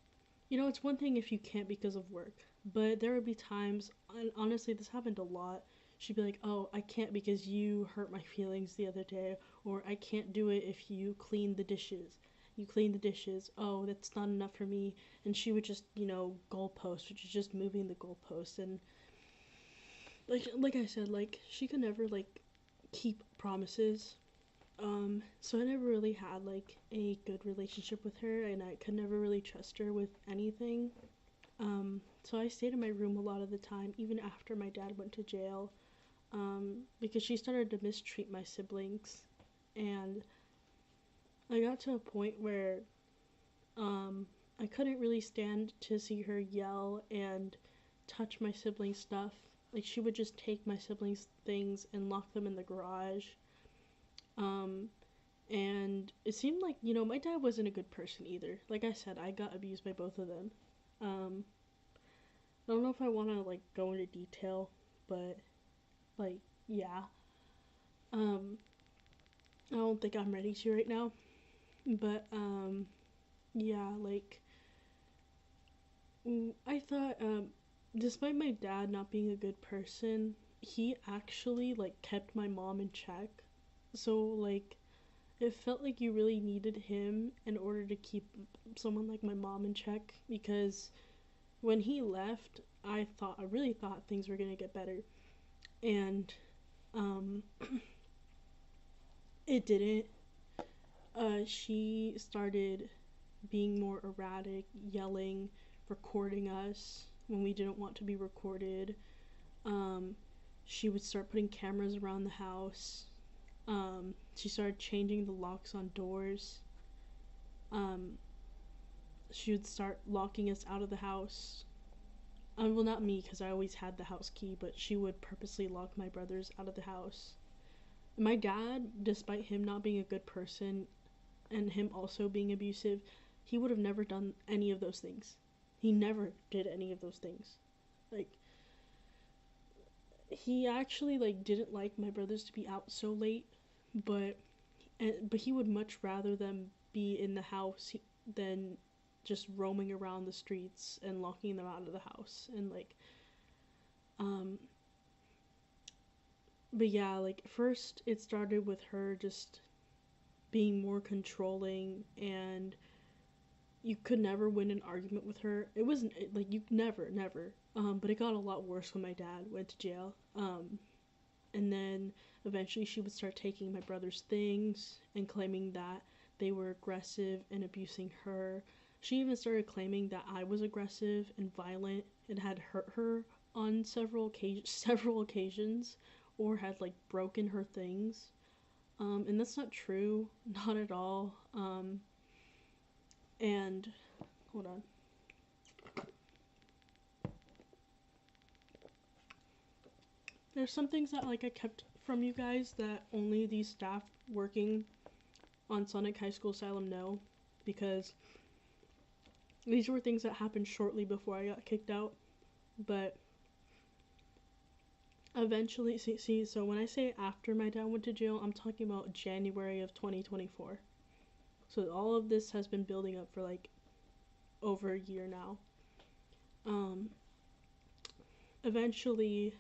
it's one thing if you can't because of work, but there would be times, and honestly, this happened a lot. She'd be like, "Oh, I can't because you hurt my feelings the other day," or "I can't do it if you clean the dishes." "You clean the dishes. Oh, that's not enough for me." And she would just, goalpost, which is just moving the goalpost. And like I said, like she could never like keep promises. So I never really had like a good relationship with her, and I could never really trust her with anything. So I stayed in my room a lot of the time, even after my dad went to jail, because she started to mistreat my siblings, and I got to a point where I couldn't really stand to see her yell and touch my siblings' stuff. Like she would just take my siblings' things and lock them in the garage. Um, and it seemed like, my dad wasn't a good person either. Like I said, I got abused by both of them. Um, I don't know if I want to like go into detail, but like yeah. Um, I don't think I'm ready to right now. But yeah, like I thought despite my dad not being a good person, he actually like kept my mom in check. So like it felt like you really needed him in order to keep someone like my mom in check, because when he left, I really thought things were going to get better. And um it didn't. She started being more erratic, yelling, recording us when we didn't want to be recorded. Um, she would start putting cameras around the house. She started changing the locks on doors. Um, she would start locking us out of the house. Well, not me, because I always had the house key, but she would purposely lock my brothers out of the house. My dad, despite him not being a good person and him also being abusive, he would have never done any of those things. He never did any of those things. Like, he actually like didn't like my brothers to be out so late, but but he would much rather them be in the house than just roaming around the streets and locking them out of the house. And like um but yeah, like first it started with her just being more controlling, and you could never win an argument with her. It wasn't like you never. But it got a lot worse when my dad went to jail. And then eventually she would start taking my brother's things and claiming that they were aggressive and abusing her. She even started claiming that I was aggressive and violent and had hurt her on several occasions, or had like broken her things. And that's not true, not at all. And hold on. There's some things that like I kept from you guys that only the staff working on Sonic High School Asylum know, because these were things that happened shortly before I got kicked out. But eventually, so when I say after my dad went to jail, I'm talking about January of 2024. So all of this has been building up for like over a year now. Eventually,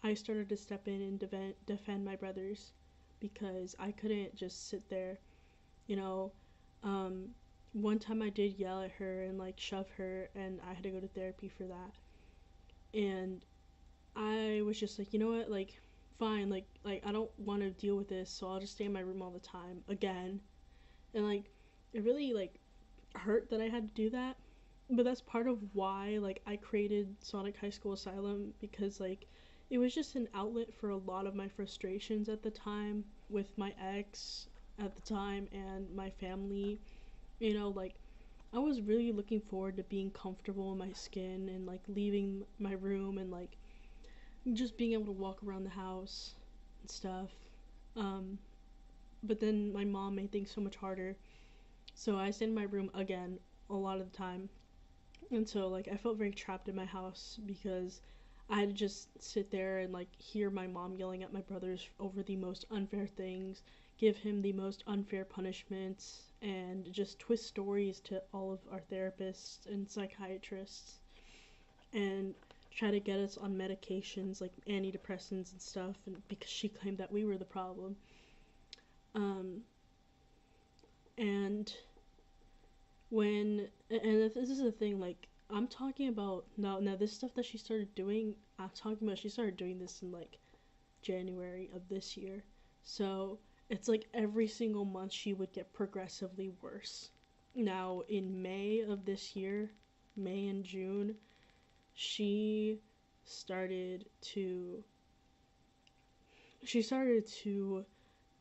I started to step in and defend my brothers, because I couldn't just sit there, you know. One time I did yell at her and like shove her, and I had to go to therapy for that. And I was just like, you know what, like, fine, like I don't want to deal with this, so I'll just stay in my room all the time again. And like, it really like hurt that I had to do that, but that's part of why like I created Sonic High School Asylum, because like it was just an outlet for a lot of my frustrations at the time with my ex at the time and my family. You know, like I was really looking forward to being comfortable in my skin and like leaving my room and like just being able to walk around the house and stuff. But then my mom made things so much harder, so I stayed in my room again a lot of the time. And so like I felt very trapped in my house, because I had to just sit there and like hear my mom yelling at my brothers over the most unfair things, give him the most unfair punishments, and just twist stories to all of our therapists and psychiatrists, and try to get us on medications like antidepressants and stuff, and because she claimed that we were the problem. And this is the thing, like I'm talking about now this stuff that she started doing, I'm talking about she started doing this in like January of this year. So it's like every single month she would get progressively worse. Now in May of this year, May and June, she started to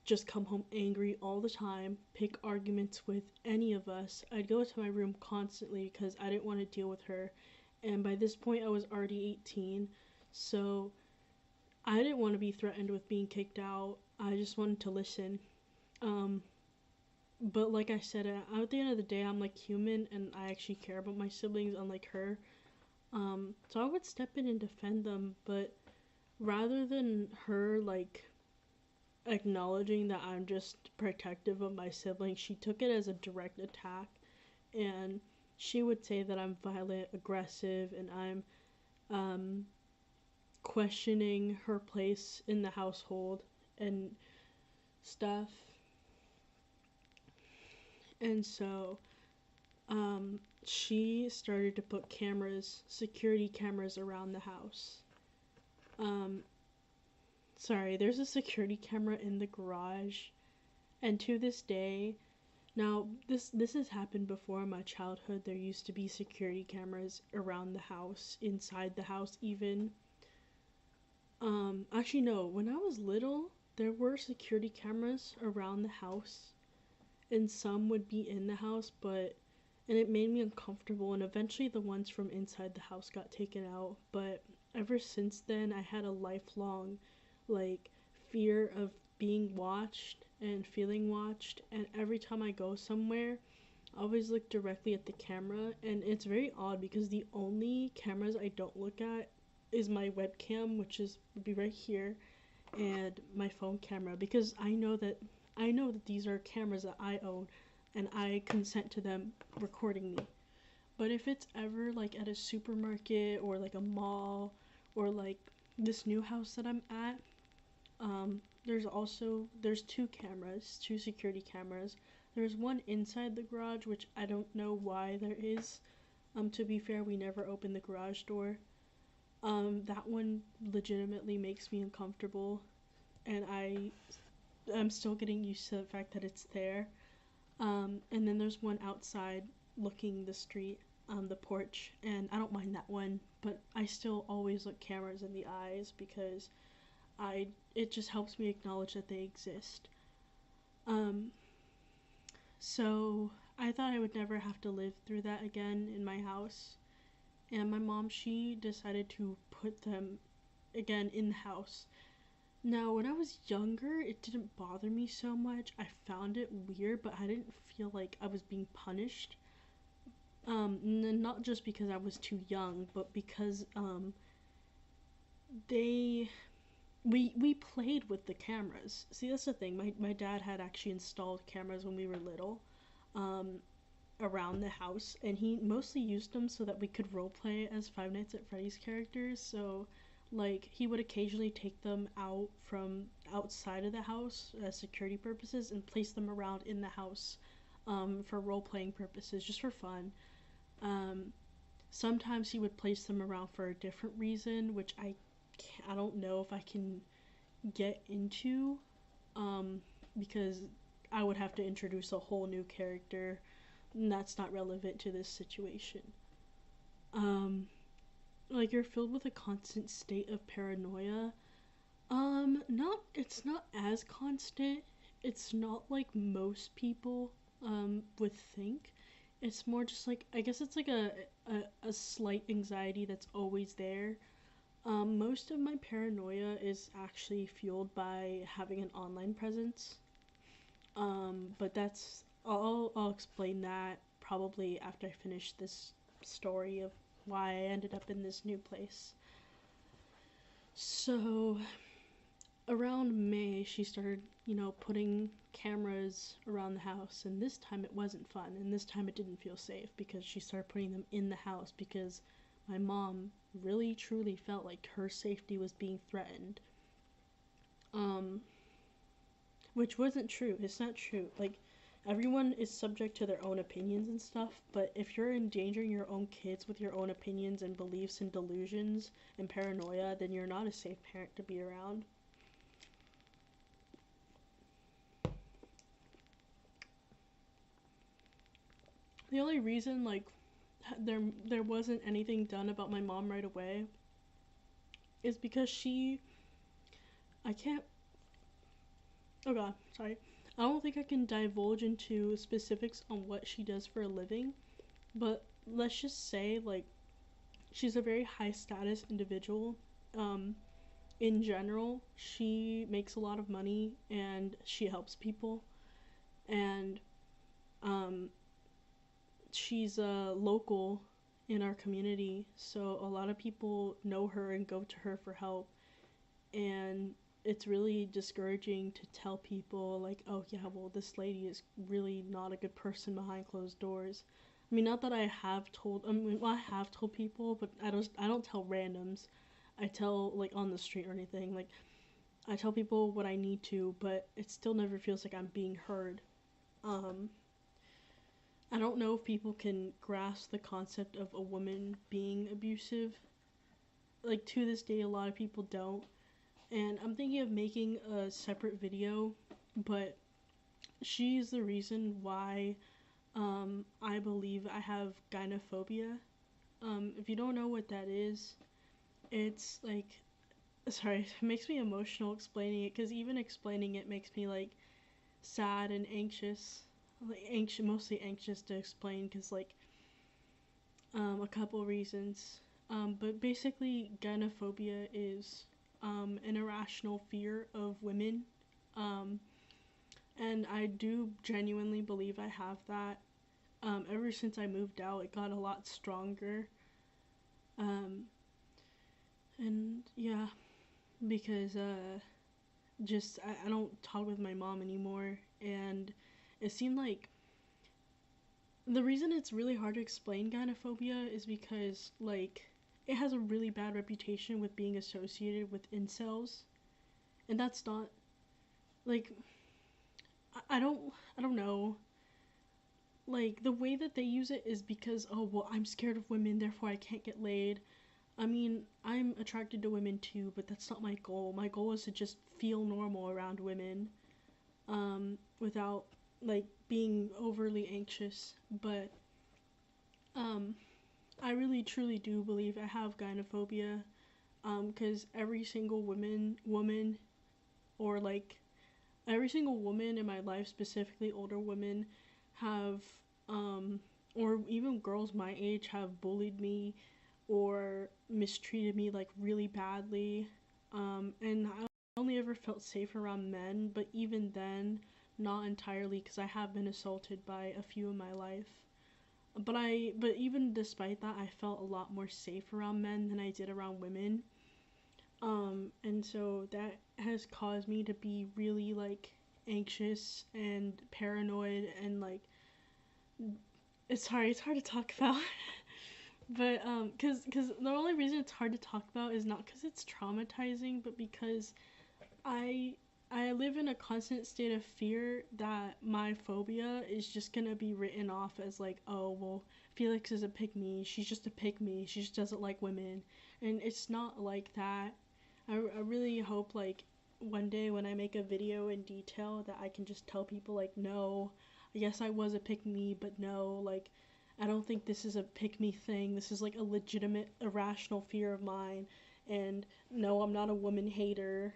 just come home angry all the time, pick arguments with any of us. I'd go to my room constantly because I didn't want to deal with her. And by this point, I was already 18, so I didn't want to be threatened with being kicked out. I just wanted to listen. But like I said, at the end of the day, I'm like human and I actually care about my siblings, unlike her. So I would step in and defend them, but rather than her like acknowledging that I'm just protective of my siblings, she took it as a direct attack, and she would say that I'm violent, aggressive, and I'm questioning her place in the household and stuff. And so she started to put security cameras around the house. There's a security camera in the garage, and to this day, now this has happened before in my childhood. There used to be security cameras around the house, inside the house even. Actually no, when I was little, there were security cameras around the house, and some would be in the house, and it made me uncomfortable, and eventually the ones from inside the house got taken out. But ever since then, I had a lifelong like fear of being watched and feeling watched, and every time I go somewhere, I always look directly at the camera. And it's very odd because the only cameras I don't look at is my webcam, which would be right here, and my phone camera, because I know that these are cameras that I own and I consent to them recording me. But if it's ever like at a supermarket or like a mall or like this new house that I'm at, there's two security cameras. There's one inside the garage, which I don't know why there is. To be fair, we never opened the garage door. That one legitimately makes me uncomfortable, and I'm still getting used to the fact that it's there. And then there's one outside looking the street, the porch, and I don't mind that one, but I still always look cameras in the eyes because it just helps me acknowledge that they exist. So I thought I would never have to live through that again in my house, and my mom, she decided to put them again in the house. Now, when I was younger, it didn't bother me so much. I found it weird, but I didn't feel like I was being punished. Not just because I was too young, but because they we played with the cameras. See, that's the thing. My dad had actually installed cameras when we were little, um, around the house, and he mostly used them so that we could roleplay as Five Nights at Freddy's characters. So, like, he would occasionally take them out from outside of the house as security purposes and place them around in the house, for role playing purposes, just for fun. Um, Sometimes he would place them around for a different reason, which I don't know if I can get into, um, because I would have to introduce a whole new character, and that's not relevant to this situation. Um, like, you're filled with a constant state of paranoia. Not it's not as constant. It's not like most people would think. It's more just like, I guess it's like a slight anxiety that's always there. Most of my paranoia is actually fueled by having an online presence. But I'll explain that probably after I finish this story of why I ended up in this new place. So around May, she started, putting cameras around the house, and this time it wasn't fun, and this time it didn't feel safe because she started putting them in the house because my mom really truly felt like her safety was being threatened. Um, which wasn't true. It's not true. Like, everyone is subject to their own opinions and stuff, but if you're endangering your own kids with your own opinions and beliefs and delusions and paranoia, then you're not a safe parent to be around. The only reason, like, there wasn't anything done about my mom right away is because I can't, oh god, sorry. I don't think I can divulge into specifics on what she does for a living, but let's just say, like, she's a very high status individual. Um, in general, she makes a lot of money and she helps people, and um, she's a local in our community, so a lot of people know her and go to her for help. And it's really discouraging to tell people, like, oh yeah, well, this lady is really not a good person behind closed doors. I mean, not that I have told. I mean, well, I have told people, but I don't tell randoms. I tell, like, on the street or anything. Like, I tell people what I need to, but it still never feels like I'm being heard. Um, I don't know if people can grasp the concept of a woman being abusive. Like, to this day, a lot of people don't. And I'm thinking of making a separate video, but she's the reason why I believe I have gynophobia. If you don't know what that is, it's like, sorry, it makes me emotional explaining it, because even explaining it makes me, like, sad and anxious. Like, mostly anxious to explain, because, like, a couple reasons. But basically, gynophobia is an irrational fear of women. Um, and I do genuinely believe I have that. Ever since I moved out, it got a lot stronger. Um, and yeah, because just I don't talk with my mom anymore, and it seemed like the reason it's really hard to explain gynophobia is because, like, it has a really bad reputation with being associated with incels, and that's not, like, I don't know. Like, the way that they use it is because, oh well, I'm scared of women, therefore I can't get laid. I mean, I'm attracted to women too, but that's not my goal. My goal is to just feel normal around women, without, like, being overly anxious. But um, I really truly do believe I have gynophobia, because every single woman, or, like, every single woman in my life, specifically older women, have, um, or even girls my age, have bullied me or mistreated me, like, really badly. And only ever felt safe around men, but even then, not entirely, because I have been assaulted by a few in my life. But even despite that, I felt a lot more safe around men than I did around women. And so that has caused me to be really like anxious and paranoid and like it's hard to talk about. But cuz the only reason it's hard to talk about is not cuz it's traumatizing, but because I I live in a constant state of fear that my phobia is just gonna be written off as like, oh well, Felix is a pick me, she's just a pick me, she just doesn't like women, and it's not like that. I really hope like one day when I make a video in detail that I can just tell people like, no, yes I was a pick me, but no, like I don't think this is a pick me thing. This is like a legitimate irrational fear of mine, and no, I'm not a woman hater.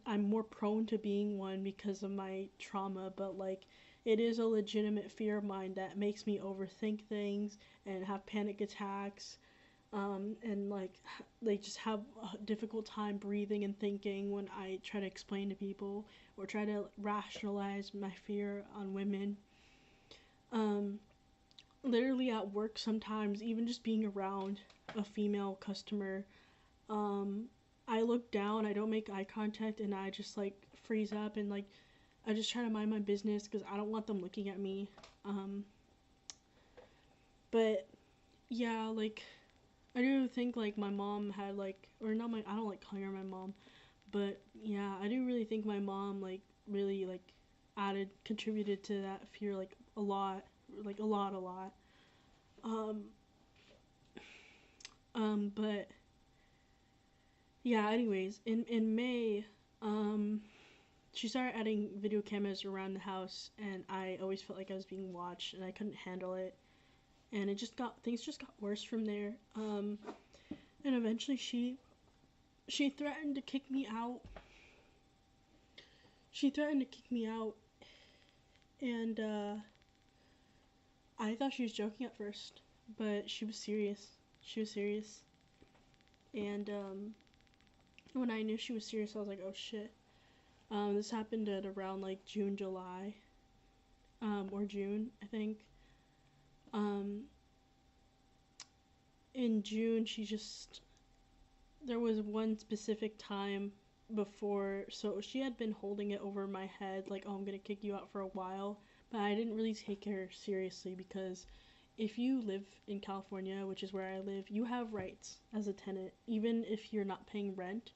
I'm more prone to being one because of my trauma, but like it is a legitimate fear of mine that makes me overthink things and have panic attacks, and like just have a difficult time breathing and thinking when I try to explain to people or try to rationalize my fear on women. Um, Literally at work sometimes, even just being around a female customer, um, I look down, I don't make eye contact, and I just like freeze up and like I just try to mind my business because I don't want them looking at me. Um, but yeah, like I do think like my mom had like, or not my, I don't like calling her my mom, but yeah, I do really think my mom like really like contributed to that fear like a lot, like a lot. Um, but yeah, anyways, in May, um, she started adding video cameras around the house, and I always felt like I was being watched, and I couldn't handle it. And it just got things just got worse from there. And eventually she threatened to kick me out. She threatened to kick me out, and I thought she was joking at first, but she was serious. She was serious, and when I knew she was serious, I was like, oh shit. This happened at around like June, July, or June, I think. Um, in June, there was one specific time before, so she had been holding it over my head, like, oh, I'm gonna kick you out for a while, but I didn't really take her seriously because if you live in California, which is where I live, you have rights as a tenant, even if you're not paying rent.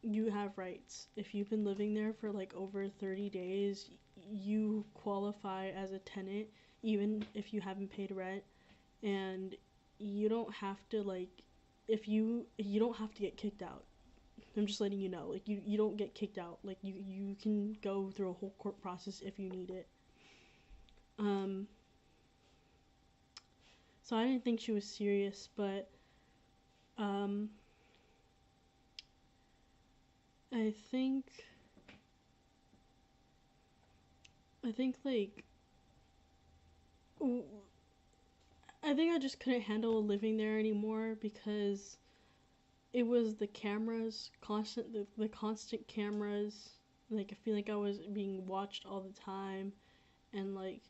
You have rights. If you've been living there for like over 30 days, you qualify as a tenant even if you haven't paid rent, and you don't have to like if you don't have to get kicked out. I'm just letting you know. Like you don't get kicked out. Like you can go through a whole court process if you need it. Um so I didn't think she was serious, but um I think I think like I think I just couldn't handle living there anymore because it was the cameras, the constant cameras. Like I feel like I was being watched all the time, and like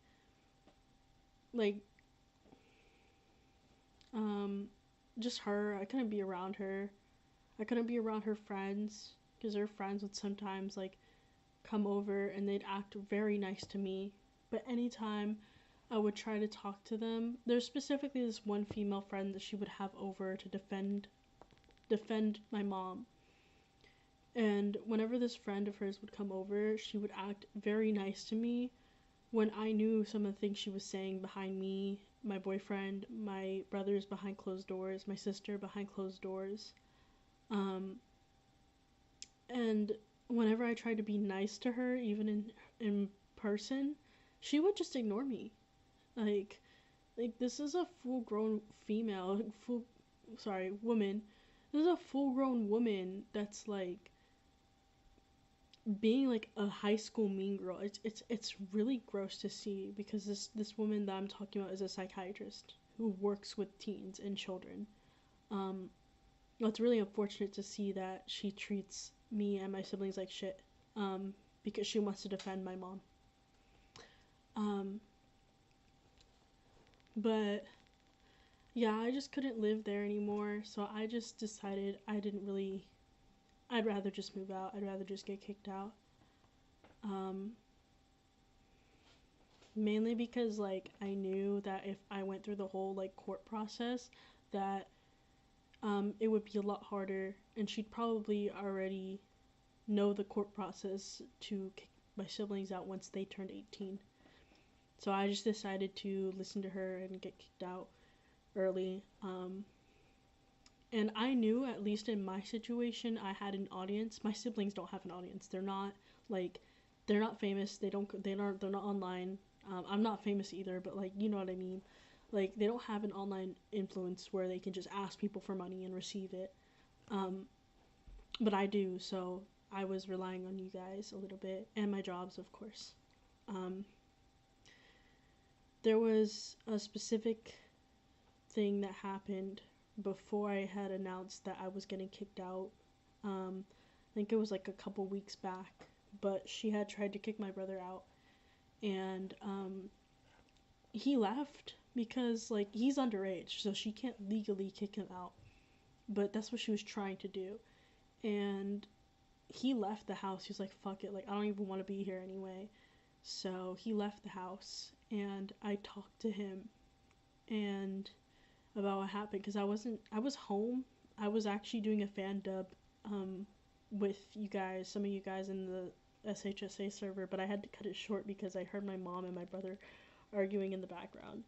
um, just her. I couldn't be around her. I couldn't be around her friends because her friends would sometimes like come over and they'd act very nice to me. But anytime I would try to talk to them, there's specifically this one female friend that she would have over to defend my mom. And whenever this friend of hers would come over, she would act very nice to me when I knew some of the things she was saying behind me, my boyfriend, my brothers behind closed doors, my sister behind closed doors. Um, and whenever I tried to be nice to her, even in person, she would just ignore me. Like like this is a full grown female, full sorry, woman. This is a full grown woman that's like being like a high school mean girl. It's really gross to see because this woman that I'm talking about is a psychiatrist who works with teens and children. Um well, it's really unfortunate to see that she treats me and my siblings like shit, um, because she wants to defend my mom. Um, but yeah, I just couldn't live there anymore, so I just decided I didn't really. I'd rather just move out. I'd rather just get kicked out. Um, Mainly because like I knew that if I went through the whole like court process, that it would be a lot harder, and she'd probably already know the court process to kick my siblings out once they turned 18. So I just decided to listen to her and get kicked out early. And I knew, at least in my situation, I had an audience. My siblings don't have an audience. Like they're not famous. They're not online. I'm not famous either, but like you know what I mean. Like they don't have an online influence where they can just ask people for money and receive it. Um, but I do, so I was relying on you guys a little bit and my jobs, of course. Um, there was a specific thing that happened before I had announced that I was getting kicked out. I think it was like a couple weeks back, but she had tried to kick my brother out, and he left because like he's underage, so she can't legally kick him out. But that's what she was trying to do, and he left the house. He was like, "Fuck it, like I don't even want to be here anyway." So he left the house, and I talked to him and about what happened because I was home. I was actually doing a fan dub um, with you guys, some of you guys in the SHSA server, but I had to cut it short because I heard my mom and my brother arguing in the background.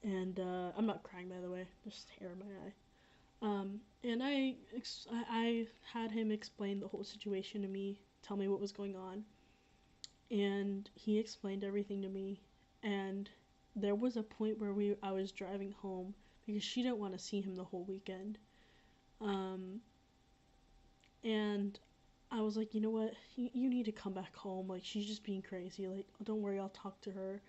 And I'm not crying, by the way, just hair in my eye. And I had him explain the whole situation to me, tell me what was going on, and he explained everything to me. And there was a point where I was driving home because she didn't want to see him the whole weekend. Um, and I was like, you know what? You need to come back home. Like, she's just being crazy. Like, don't worry, I'll talk to her.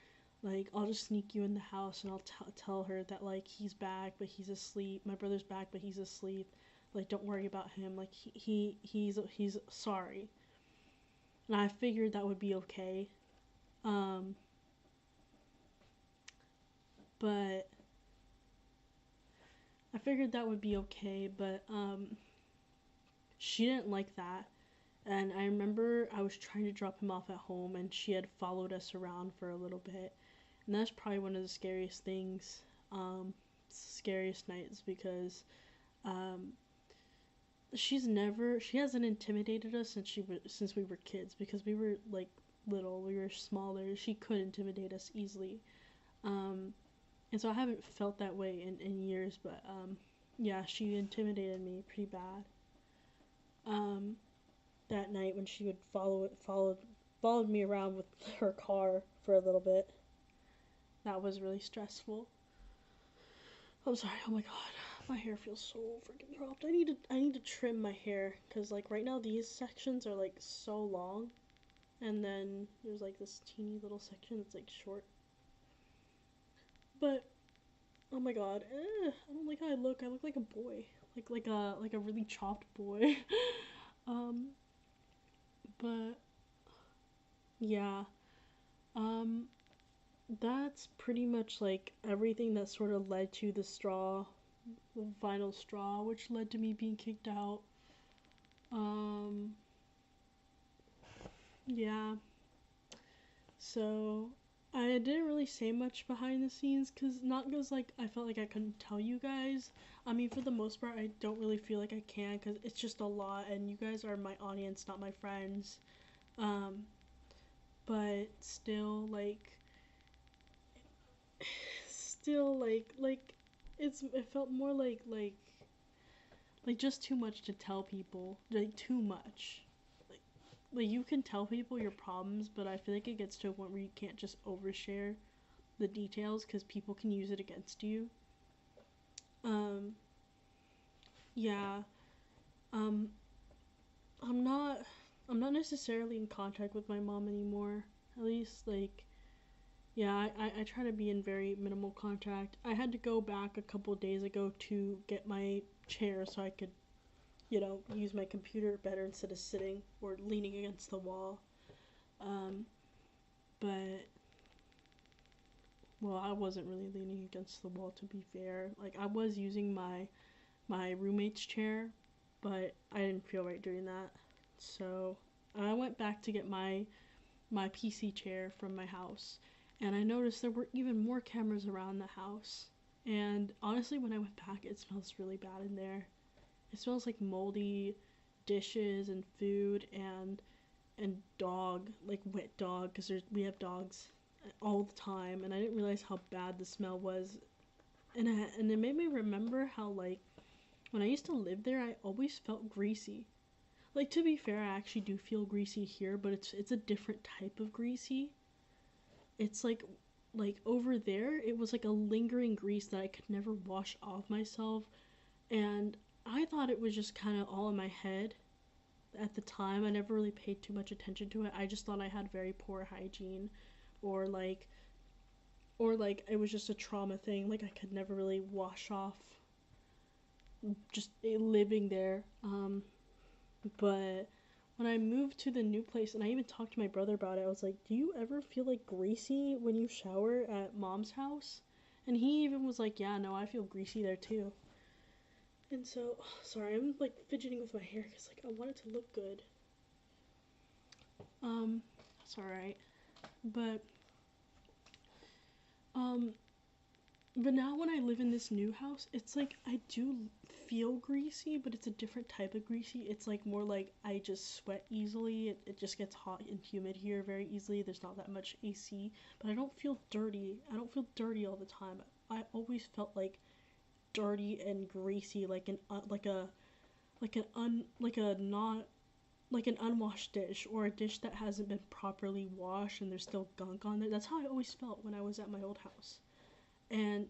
Like, I'll just sneak you in the house and I'll tell her that, like, he's back, but he's asleep. My brother's back, but he's asleep. Like, don't worry about him. Like, he's sorry. And I figured that would be okay. Um, but I figured that would be okay, but she didn't like that. And I remember I was trying to drop him off at home, and she had followed us around for a little bit. And that's probably one of the scariest things, scariest nights, because um, she hasn't intimidated us since we were kids, because we were like little, we were smaller. She could intimidate us easily. Um, and so I haven't felt that way in years, but yeah, she intimidated me pretty bad. Um, that night when she would followed me around with her car for a little bit. That was really stressful. I'm sorry. Oh my god, my hair feels so freaking cropped. I need to trim my hair because like right now these sections are like so long, and then there's like this teeny little section that's like short. But oh my god, I don't like how I look. I look like a boy, like a really chopped boy. um, but yeah, um, that's pretty much like everything that sort of led to the final straw, which led to me being kicked out. Um, yeah. So I didn't really say much behind the scenes, cause not because like I felt like I couldn't tell you guys. I mean, for the most part, I don't really feel like I can, cause it's just a lot, and you guys are my audience, not my friends. Um, but still, like it felt more like just too much to tell people, like too much. Like like you can tell people your problems, but I feel like it gets to a point where you can't just overshare the details because people can use it against you. Um, yeah. Um, I'm not necessarily in contact with my mom anymore. At least like Yeah, I try to be in very minimal contact. I had to go back a couple days ago to get my chair so I could, use my computer better instead of sitting or leaning against the wall. Um, but, well, I wasn't really leaning against the wall to be fair. Like, I was using my roommate's chair, but I didn't feel right doing that. So I went back to get my PC chair from my house, and I noticed there were even more cameras around the house. And honestly, when I went back, it smells really bad in there. It smells like moldy dishes and food and dog, like wet dog, because we have dogs all the time, and I didn't realize how bad the smell was. And it made me remember how, like, when I used to live there, I always felt greasy. Like, to be fair, I actually do feel greasy here, but it's a different type of greasy. It's like over there, it was like a lingering grease that I could never wash off myself, and I thought it was just kind of all in my head at the time. I never really paid too much attention to it. I just thought I had very poor hygiene, or like it was just a trauma thing. Like, I could never really wash off just living there. But when I moved to the new place, and I even talked to my brother about it, I was like, do you ever feel like greasy when you shower at mom's house? And he even was like, yeah, no, I feel greasy there too. And so, sorry, I'm like fidgeting with my hair because like I want it to look good. That's alright. But, um, but now when I live in this new house, it's like I do feel greasy, but it's a different type of greasy. It's like more like I just sweat easily. It just gets hot and humid here very easily. There's not that much AC, but I don't feel dirty. I don't feel dirty all the time. I always felt like dirty and greasy, like a not like an unwashed dish, or a dish that hasn't been properly washed and there's still gunk on there. That's how I always felt when I was at my old house. And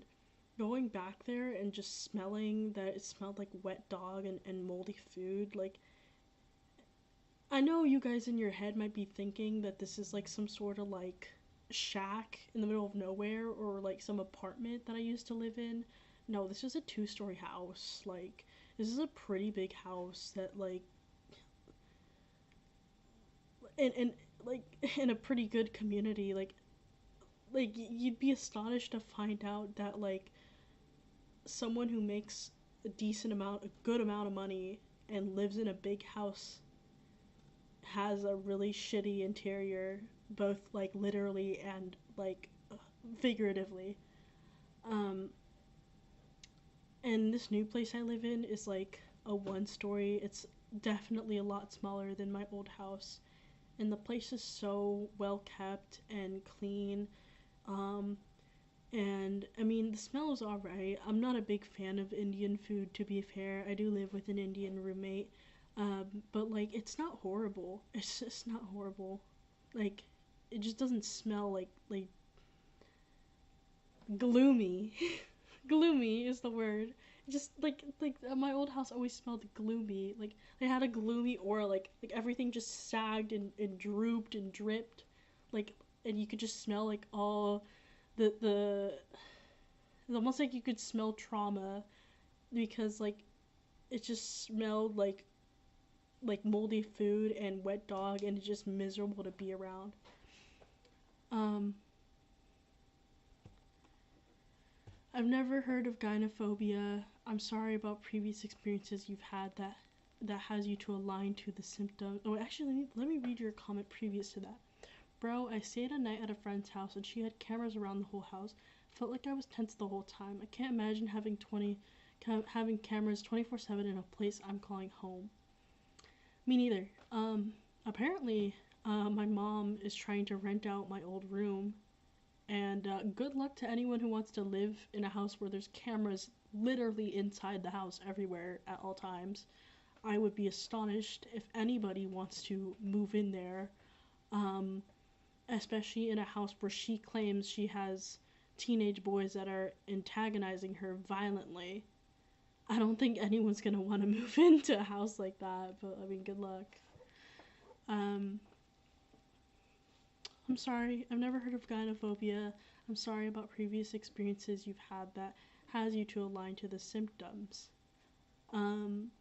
going back there and just smelling that it smelled like wet dog and moldy food, like, I know you guys in your head might be thinking that this is like some sort of like shack in the middle of nowhere, or like some apartment that I used to live in. No, this is a 2-story house. Like, this is a pretty big house that, like, and like in a pretty good community. Like you'd be astonished to find out that, like, someone who makes a good amount of money and lives in a big house has a really shitty interior, both like literally and like figuratively. Um, and this new place I live in is like a 1 story. It's definitely a lot smaller than my old house, and the place is so well kept and clean. Um, And I mean, the smell is alright. I'm not a big fan of Indian food, to be fair. I do live with an Indian roommate. But like, it's not horrible. It's just not horrible. Like, it just doesn't smell like gloomy. Gloomy is the word. Just like my old house always smelled gloomy. Like, they had a gloomy aura. Like everything just sagged and drooped and dripped. Like, and you could just smell like all the it's almost like you could smell trauma, because like it just smelled like moldy food and wet dog, and it's just miserable to be around. um I've never heard of gynophobia. I'm sorry about previous experiences you've had that has you to align to the symptom. Oh, actually, let me read your comment previous to that. Bro, I stayed a night at a friend's house and she had cameras around the whole house. Felt like I was tense the whole time. I can't imagine having cameras 24/7 in a place I'm calling home. Me neither. Apparently, my mom is trying to rent out my old room, and good luck to anyone who wants to live in a house where there's cameras literally inside the house everywhere at all times. I would be astonished if anybody wants to move in there. Um, Especially in a house where she claims she has teenage boys that are antagonizing her violently. I don't think anyone's gonna want to move into a house like that, but I mean, good luck. Um, I'm sorry. I've never heard of gynophobia. I'm sorry about previous experiences you've had that has you to align to the symptoms. Um,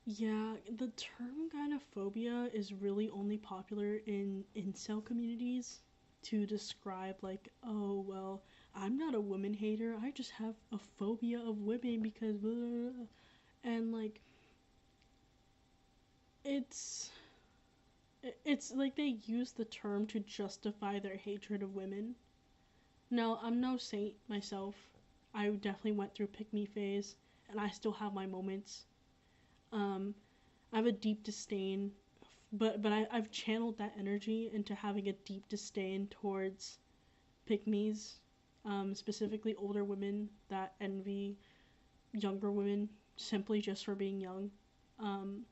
yeah, the term gynophobia is really only popular in incel communities to describe, like, oh, well, I'm not a woman hater. I just have a phobia of women because blah, blah, blah. And like it's it's like they use the term to justify their hatred of women. No, I'm no saint myself. I definitely went through pick me phase, and I still have my moments. Um, I have a deep disdain, I've channeled that energy into having a deep disdain towards pick me's, specifically older women that envy younger women simply just for being young. Um,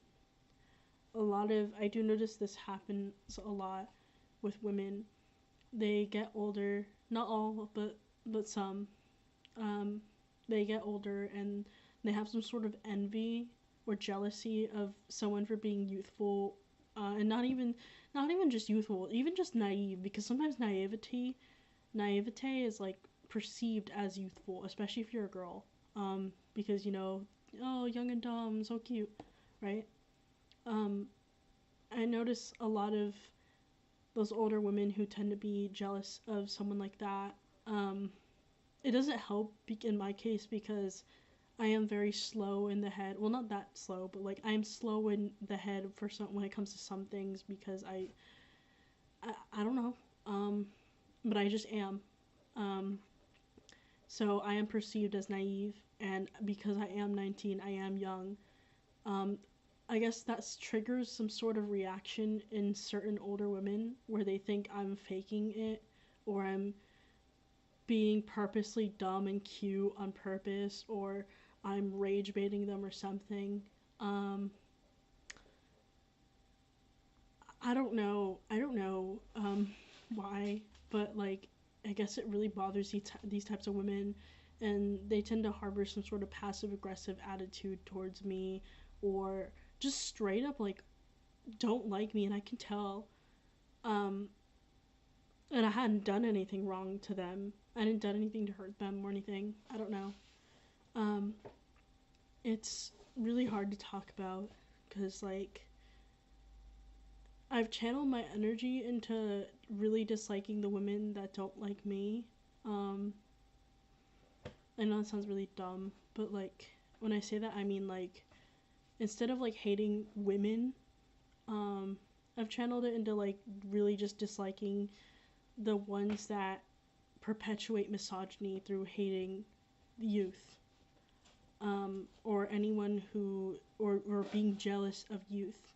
I do notice this happens a lot with women. They get older, not all, but some. Um, they get older and they have some sort of envy or jealousy of someone for being youthful, and not even just youthful, even just naive. Because sometimes naivete is like perceived as youthful, especially if you're a girl. Because oh, young and dumb, so cute, right? Um, I notice a lot of those older women who tend to be jealous of someone like that. Um, it doesn't help in my case because I am very slow in the head. Well, not that slow, but like I am slow in the head for some when it comes to some things because I don't know. But I just am. Um, so I am perceived as naive, and because I am 19, I am young. Um, I guess that triggers some sort of reaction in certain older women where they think I'm faking it or I'm being purposely dumb and cute on purpose or I'm rage baiting them or something. Um, I don't know. Why, but like I guess it really bothers these types of women, and they tend to harbor some sort of passive aggressive attitude towards me, or just straight up like don't like me, and I can tell. Um, and I hadn't done anything wrong to them. I didn't done anything to hurt them or anything. I don't know. Um, it's really hard to talk about because like I've channeled my energy into really disliking the women that don't like me. Um, I know it sounds really dumb, but like when I say that, I mean like instead of like hating women, um, I've channeled it into like really just disliking the ones that perpetuate misogyny through hating youth, or anyone who or being jealous of youth.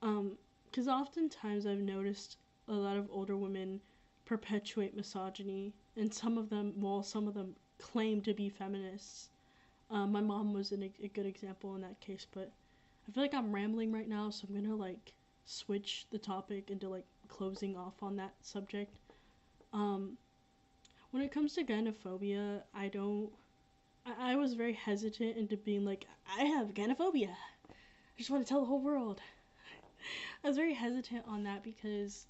Because oftentimes I've noticed a lot of older women perpetuate misogyny, and some of them claim to be feminists. My mom was a good example in that case, but I feel like I'm rambling right now, so I'm gonna like switch the topic into like closing off on that subject. Um, when it comes to gynophobia, I don't. I was very hesitant into being like, I have gynophobia. I just want to tell the whole world. I was very hesitant on that because,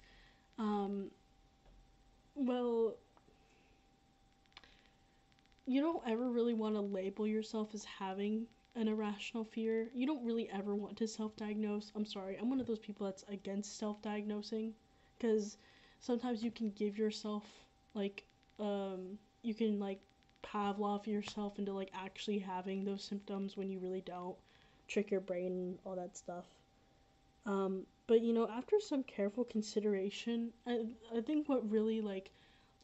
um, well, you don't ever really want to label yourself as having an irrational fear. You don't really ever want to self diagnose. I'm sorry, I'm one of those people that's against self diagnosing because sometimes you can give yourself, like, you can, like, Pavlov yourself into, like, actually having those symptoms when you really don't. Trick your brain and all that stuff. But after some careful consideration, I think what really like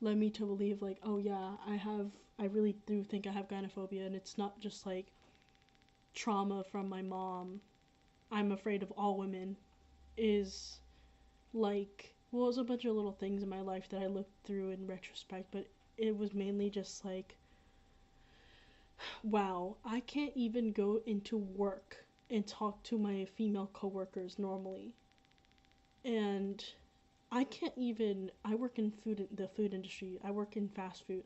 led me to believe like, oh yeah, I really do think I have gynophobia, and it's not just like trauma from my mom. I'm afraid of all women. Is like, well, it was a bunch of little things in my life that I looked through in retrospect, but it was mainly just like, wow, I can't even go into work and talk to my female coworkers normally. And I work in the food industry. I work in fast food.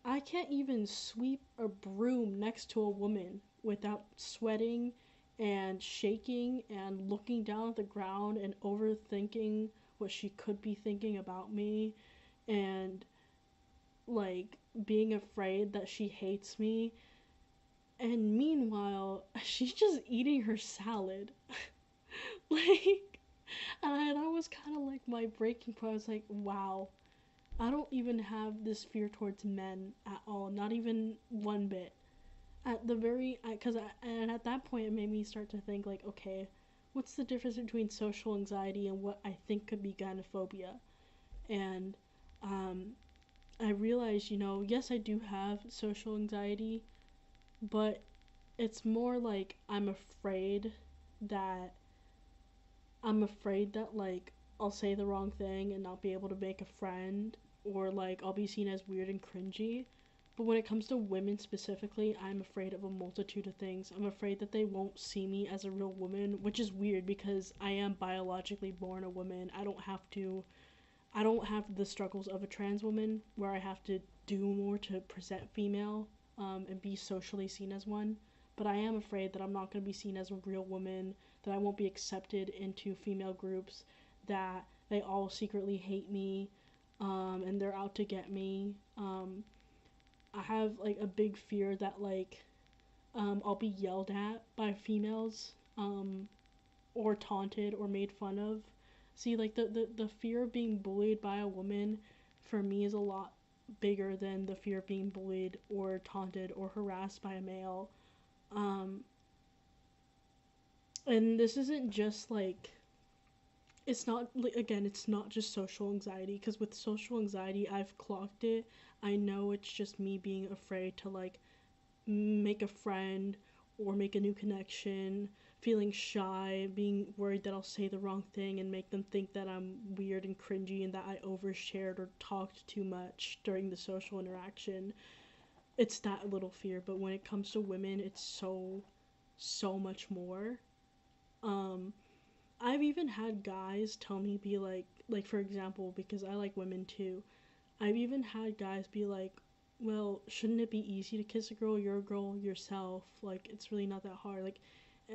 I can't even sweep a broom next to a woman without sweating and shaking and looking down at the ground and overthinking what she could be thinking about me, and like being afraid that she hates me. And meanwhile, she's just eating her salad. Like, and that was kind of like my breaking point. I was like, wow, I don't even have this fear towards men at all, not even one bit. At the very, and at that point, it made me start to think, like, okay, what's the difference between social anxiety and what I think could be gynophobia? And um, I realized, yes, I do have social anxiety, but it's more like that I'm afraid that like I'll say the wrong thing and not be able to make a friend, or like I'll be seen as weird and cringy. But when it comes to women specifically, I'm afraid of a multitude of things. I'm afraid that they won't see me as a real woman, which is weird because I am biologically born a woman. I don't have the struggles of a trans woman where I have to do more to present female, and be socially seen as one. But I am afraid that I'm not going to be seen as a real woman, that I won't be accepted into female groups, that they all secretly hate me, and they're out to get me. I have like a big fear that like I'll be yelled at by females, or taunted or made fun of. See, like the fear of being bullied by a woman for me is a lot bigger than the fear of being bullied or taunted or harassed by a male. Um, and this isn't just like, it's not like, again, it's not just social anxiety, because with social anxiety I've clocked it. I know it's just me being afraid to like make a friend or make a new connection, feeling shy, being worried that I'll say the wrong thing and make them think that I'm weird and cringy and that I overshared or talked too much during the social interaction. It's that little fear, but when it comes to women, it's so much more. Um I've even had guys tell me, be like for example, because I like women too. I've even had guys be like, well, shouldn't it be easy to kiss a girl? You're a girl yourself. Like, it's really not that hard. Like,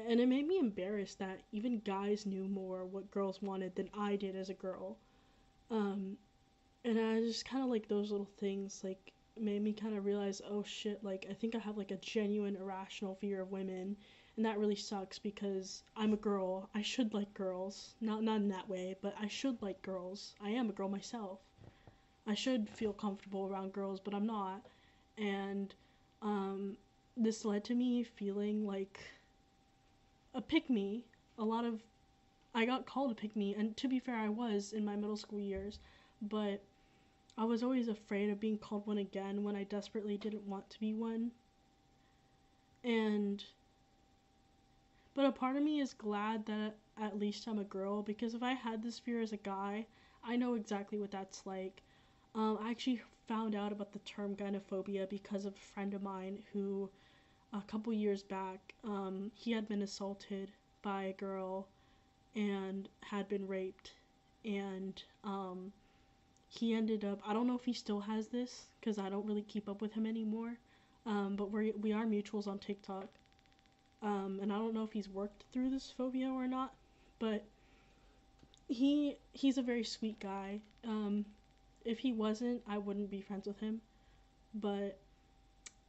and it made me embarrassed that even guys knew more what girls wanted than I did as a girl. Um, and I just kind of like those little things, like, made me kind of realize, oh shit, like, I think I have like a genuine irrational fear of women. And that really sucks because I'm a girl. I should like girls. Not in that way, but I should like girls. I am a girl myself. I should feel comfortable around girls, but I'm not. And um, this led to me feeling like a pick me. A lot of I got called a pick me, and to be fair, I was in my middle school years, but I was always afraid of being called one again when I desperately didn't want to be one. And but a part of me is glad that at least I'm a girl, because if I had this fear as a guy, I know exactly what that's like. I actually found out about the term gynophobia because of a friend of mine who, a couple years back, he had been assaulted by a girl and had been raped. And he ended up, I don't know if he still has this because I don't really keep up with him anymore. But we are mutuals on TikTok. And I don't know if he's worked through this phobia or not, but he's a very sweet guy. If he wasn't, I wouldn't be friends with him. But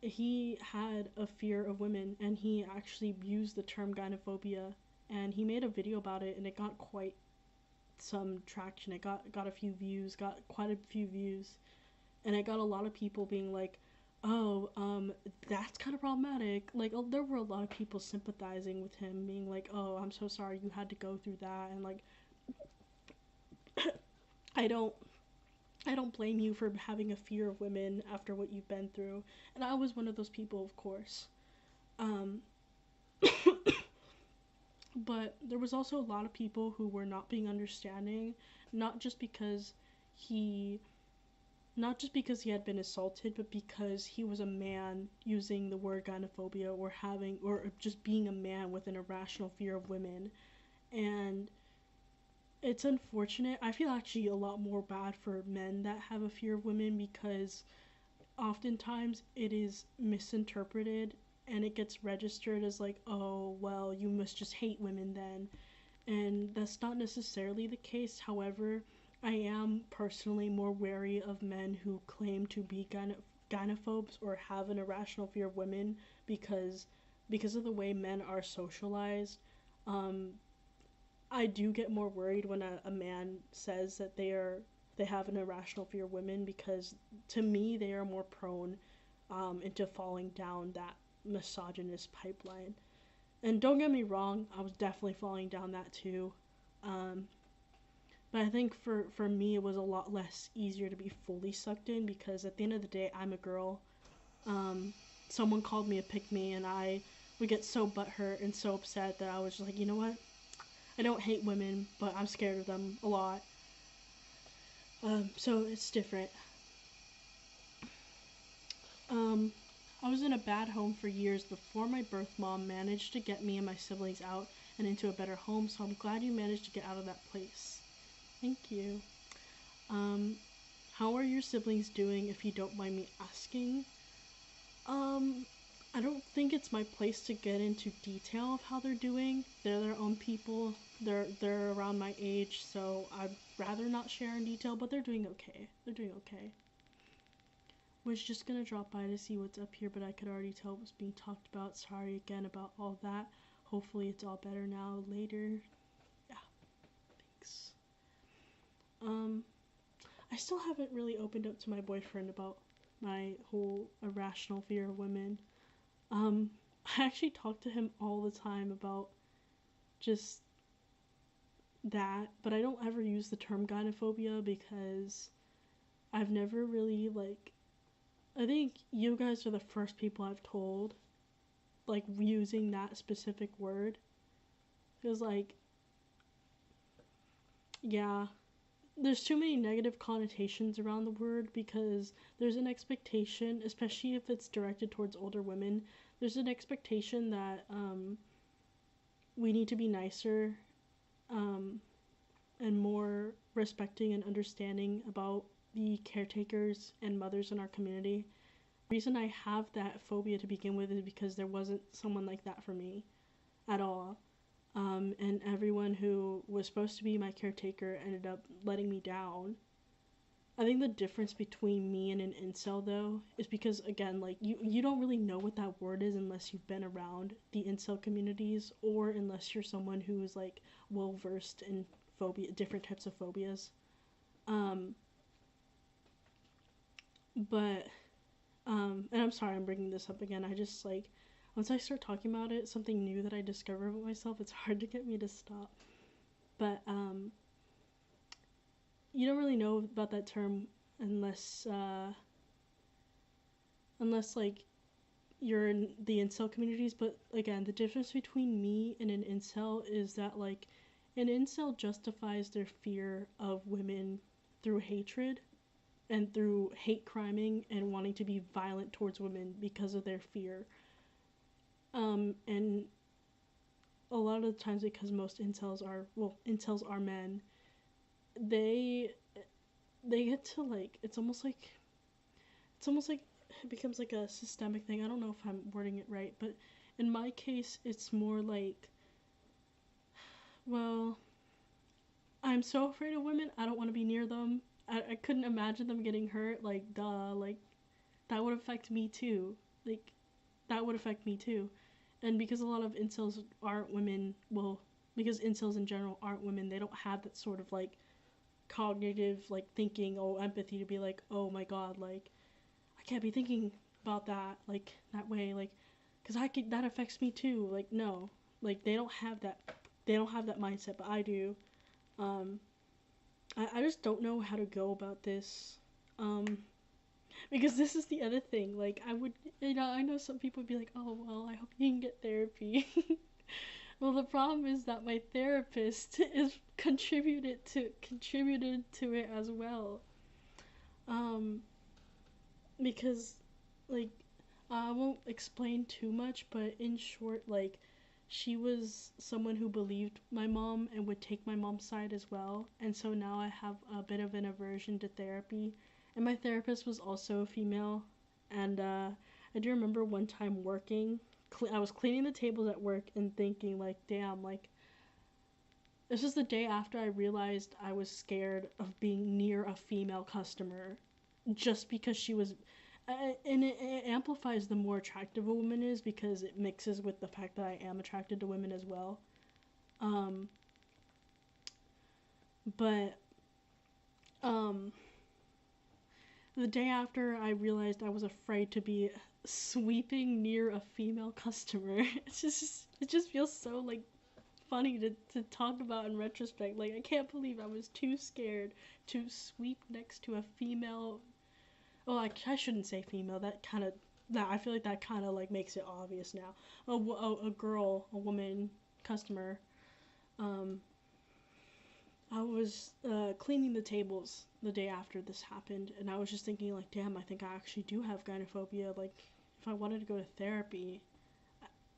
he had a fear of women, and he actually used the term gynophobia, and he made a video about it, and it got quite some traction. It got a few views, got quite a few views, and it got a lot of people being like, oh, that's kind of problematic. Like, there were a lot of people sympathizing with him, being like, oh, I'm so sorry you had to go through that, and like, I don't I don't blame you for having a fear of women after what you've been through. And I was one of those people, of course. Um, but there was also a lot of people who were not being understanding, not just because he not just because he had been assaulted, but because he was a man using the word gynophobia, or just being a man with an irrational fear of women. And it's unfortunate. I feel actually a lot more bad for men that have a fear of women, because oftentimes it is misinterpreted and it gets registered as like, oh, well, you must just hate women then. And that's not necessarily the case. However, I am personally more wary of men who claim to be gynophobes or have an irrational fear of women because of the way men are socialized. Um, I do get more worried when a man says that they have an irrational fear of women, because to me they are more prone into falling down that misogynist pipeline. And don't get me wrong, I was definitely falling down that too. Um, but I think for me, it was a lot less easier to be fully sucked in, because at the end of the day, I'm a girl. Um, Someone called me a pick me, and I would get so butthurt and so upset that I was just like, you know what? I don't hate women, but I'm scared of them a lot. So it's different. Um, I was in a bad home for years before my birth mom managed to get me and my siblings out and into a better home, so I'm glad you managed to get out of that place. Thank you. Um, how are your siblings doing, if you don't mind me asking? Um, I don't think it's my place to get into detail of how they're doing. They're their own people. They're around my age, so I'd rather not share in detail, but they're doing okay. They're doing okay. Was just gonna drop by to see what's up here, but I could already tell it was being talked about. Sorry again about all that. Hopefully it's all better now later. Yeah, thanks. Um, I still haven't really opened up to my boyfriend about my whole irrational fear of women. Um, I actually talk to him all the time about just that, but I don't ever use the term gynophobia because I've never really, like, I think you guys are the first people I've told, like, using that specific word. Because, like, yeah, there's too many negative connotations around the word, because there's an expectation, especially if it's directed towards older women, there's an expectation that we need to be nicer um, and more respecting and understanding about the caretakers and mothers in our community. The reason I have that phobia to begin with is because there wasn't someone like that for me at all. And everyone who was supposed to be my caretaker ended up letting me down. I think the difference between me and an incel, though, is because, again, like, you don't really know what that word is unless you've been around the incel communities, or unless you're someone who is, like, well versed in different types of phobias. Um, but, and I'm sorry I'm bringing this up again. I just, like, once I start talking about it, something new that I discover about myself, it's hard to get me to stop. But, you don't really know about that term unless, like, you're in the incel communities. But again, the difference between me and an incel is that, like, an incel justifies their fear of women through hatred and through hate criming and wanting to be violent towards women because of their fear. And a lot of the times, because most incels are men, they get to, like, it's almost like it becomes like a systemic thing. I don't know if I'm wording it right, but in my case, it's more like, well, I'm so afraid of women, I don't want to be near them. I couldn't imagine them getting hurt. Like, duh, like, that would affect me too. Like, that would affect me too. And because a lot of incels aren't women, well, because incels in general aren't women, they don't have that sort of, like, cognitive, like, thinking or empathy to be like, oh my god, like, I can't be thinking about that, like, that way, like, because that affects me too. Like, no, like, they don't have that mindset, but I do. um I just don't know how to go about this, um because this is the other thing. Like, I know some people would be like, oh, well, I hope you can get therapy. Well, the problem is that my therapist is contributed to it as well. Um, because, like, I won't explain too much, but in short, like, she was someone who believed my mom and would take my mom's side as well. And so now I have a bit of an aversion to therapy. And my therapist was also a female. And I do remember one time I was cleaning the tables at work and thinking, like, damn, like, This was the day after I realized I was scared of being near a female customer just because she was. And it amplifies the more attractive a woman is because it mixes with the fact that I am attracted to women as well. Um, but um, the day after I realized I was afraid to be sweeping near a female customer, it just feels so like funny to talk about in retrospect. Like I can't believe I was too scared to sweep next to a female. Well, I shouldn't say female. That I feel like that kind of like makes it obvious now. A girl, a woman customer. Um, I was cleaning the tables the day after this happened, and I was just thinking, like, damn, I think I actually do have gynophobia. Like, if I wanted to go to therapy,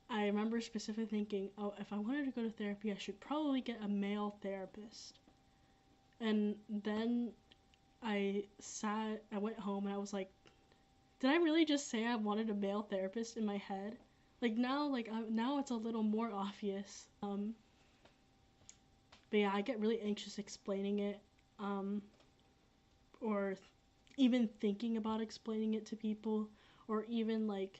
I remember specifically thinking, oh, if I wanted to go to therapy, I should probably get a male therapist. And then I went home, and I was like, did I really just say I wanted a male therapist in my head? Now it's a little more obvious. But yeah, I get really anxious explaining it, um, or even thinking about explaining it to people, or even like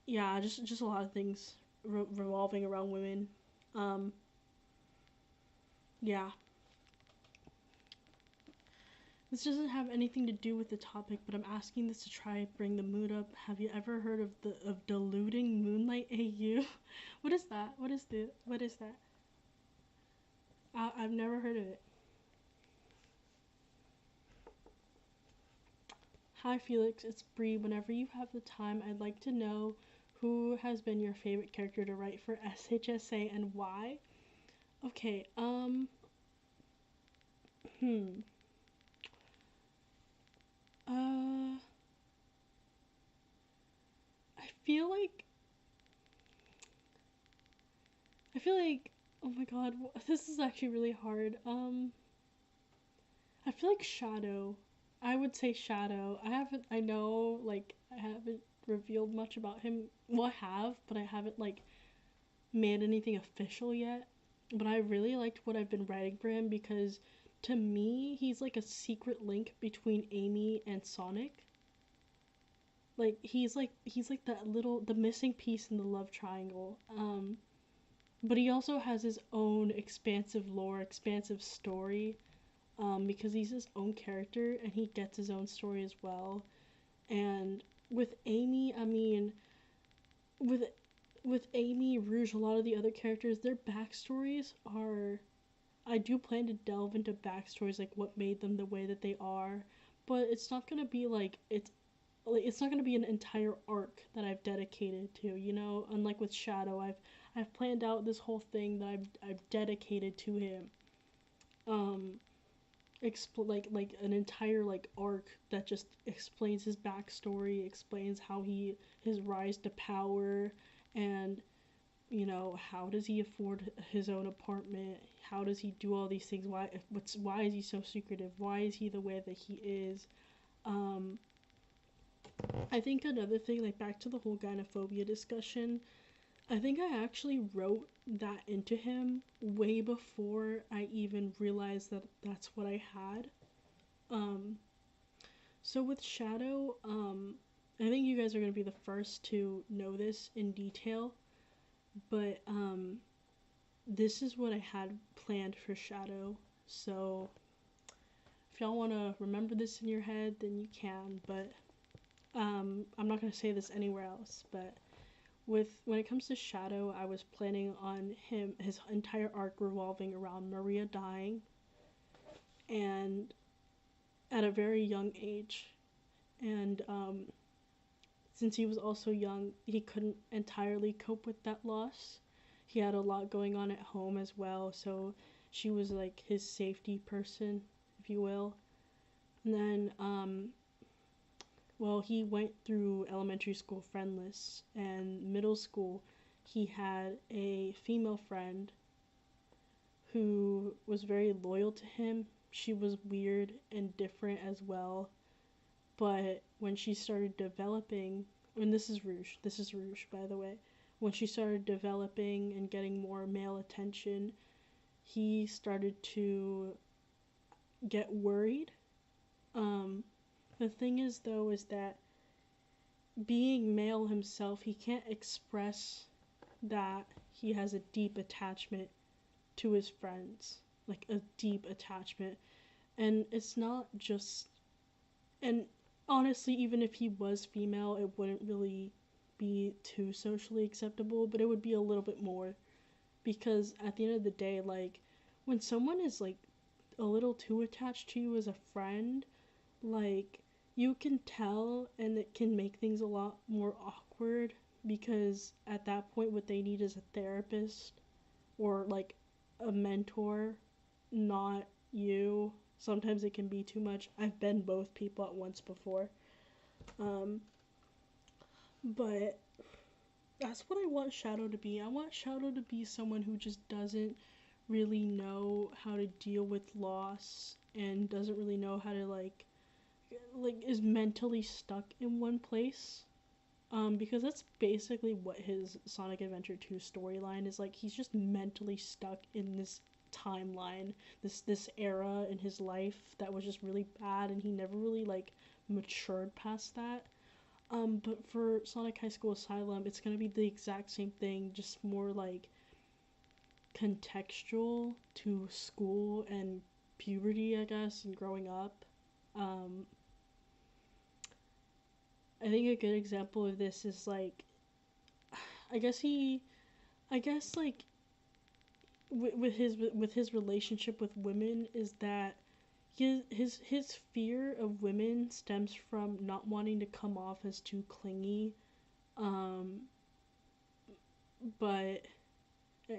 yeah, just a lot of things revolving around women. Um, yeah, this doesn't have anything to do with the topic, but I'm asking this to try bring the mood up. Have you ever heard of diluting moonlight AU? What is that? What is that? I've never heard of it. Hi Felix, it's Bree. Whenever you have the time, I'd like to know who has been your favorite character to write for SHSA and why. Okay, hmm. Uh, I feel like I feel like oh my god, this is actually really hard. I feel like Shadow. I would say Shadow. I know like I haven't revealed much about him. Well, I have, but I haven't like made anything official yet. But I really liked what I've been writing for him because to me, he's like a secret link between Amy and Sonic. Like he's like the missing piece in the love triangle. But he also has his own expansive lore, expansive story. Because he's his own character and he gets his own story as well. And with Amy, I mean, with with Amy, Rouge, a lot of the other characters, their backstories are. I do plan to delve into backstories, like what made them the way that they are, but it's not gonna be it's not gonna be an entire arc that I've dedicated to. You know, unlike with Shadow, I've planned out this whole thing that I've dedicated to him. Um, like an entire like arc that just explains his backstory, explains how he his rise to power, and you know how does he afford his own apartment? How does he do all these things? Why is he so secretive? Why is he the way that he is? Um, I think another thing, like back to the whole gynophobia discussion, I think I actually wrote that into him way before I even realized that that's what I had. Um, so with Shadow, I think you guys are gonna be the first to know this in detail, but this is what I had planned for Shadow. So if y'all want to remember this in your head, then you can. But I'm not gonna say this anywhere else. But when it comes to Shadow, I was planning on his entire arc revolving around Maria dying, and at a very young age, and since he was also young, he couldn't entirely cope with that loss. He had a lot going on at home as well, so she was like his safety person, if you will. And then, well, he went through elementary school friendless, and middle school, he had a female friend who was very loyal to him. She was weird and different as well, but when she started developing, and this is Rouge, by the way. when she started developing and getting more male attention, he started to get worried. The thing is, though, is that being male himself, he can't express that he has a deep attachment to his friends, like a deep attachment. And it's not just, and honestly, even if he was female, it wouldn't really be too socially acceptable, but it would be a little bit more. Because at the end of the day, like, when someone is like a little too attached to you as a friend, like, you can tell, and it can make things a lot more awkward, because at that point what they need is a therapist or like a mentor, not you. Sometimes it can be too much. I've been both people at once before. um but that's what I want Shadow to be. I want Shadow to be someone who just doesn't really know how to deal with loss, and doesn't really know how to like is mentally stuck in one place. Because that's basically what his Sonic Adventure 2 storyline is like. He's just mentally stuck in this timeline, this era in his life that was just really bad, and he never really like matured past that. But for Sonic High School Asylum, it's gonna be the exact same thing, just more like contextual to school and puberty, I guess, and growing up. Um, I think a good example of this is like, I guess he, I guess like with his relationship with women is that his fear of women stems from not wanting to come off as too clingy, um, but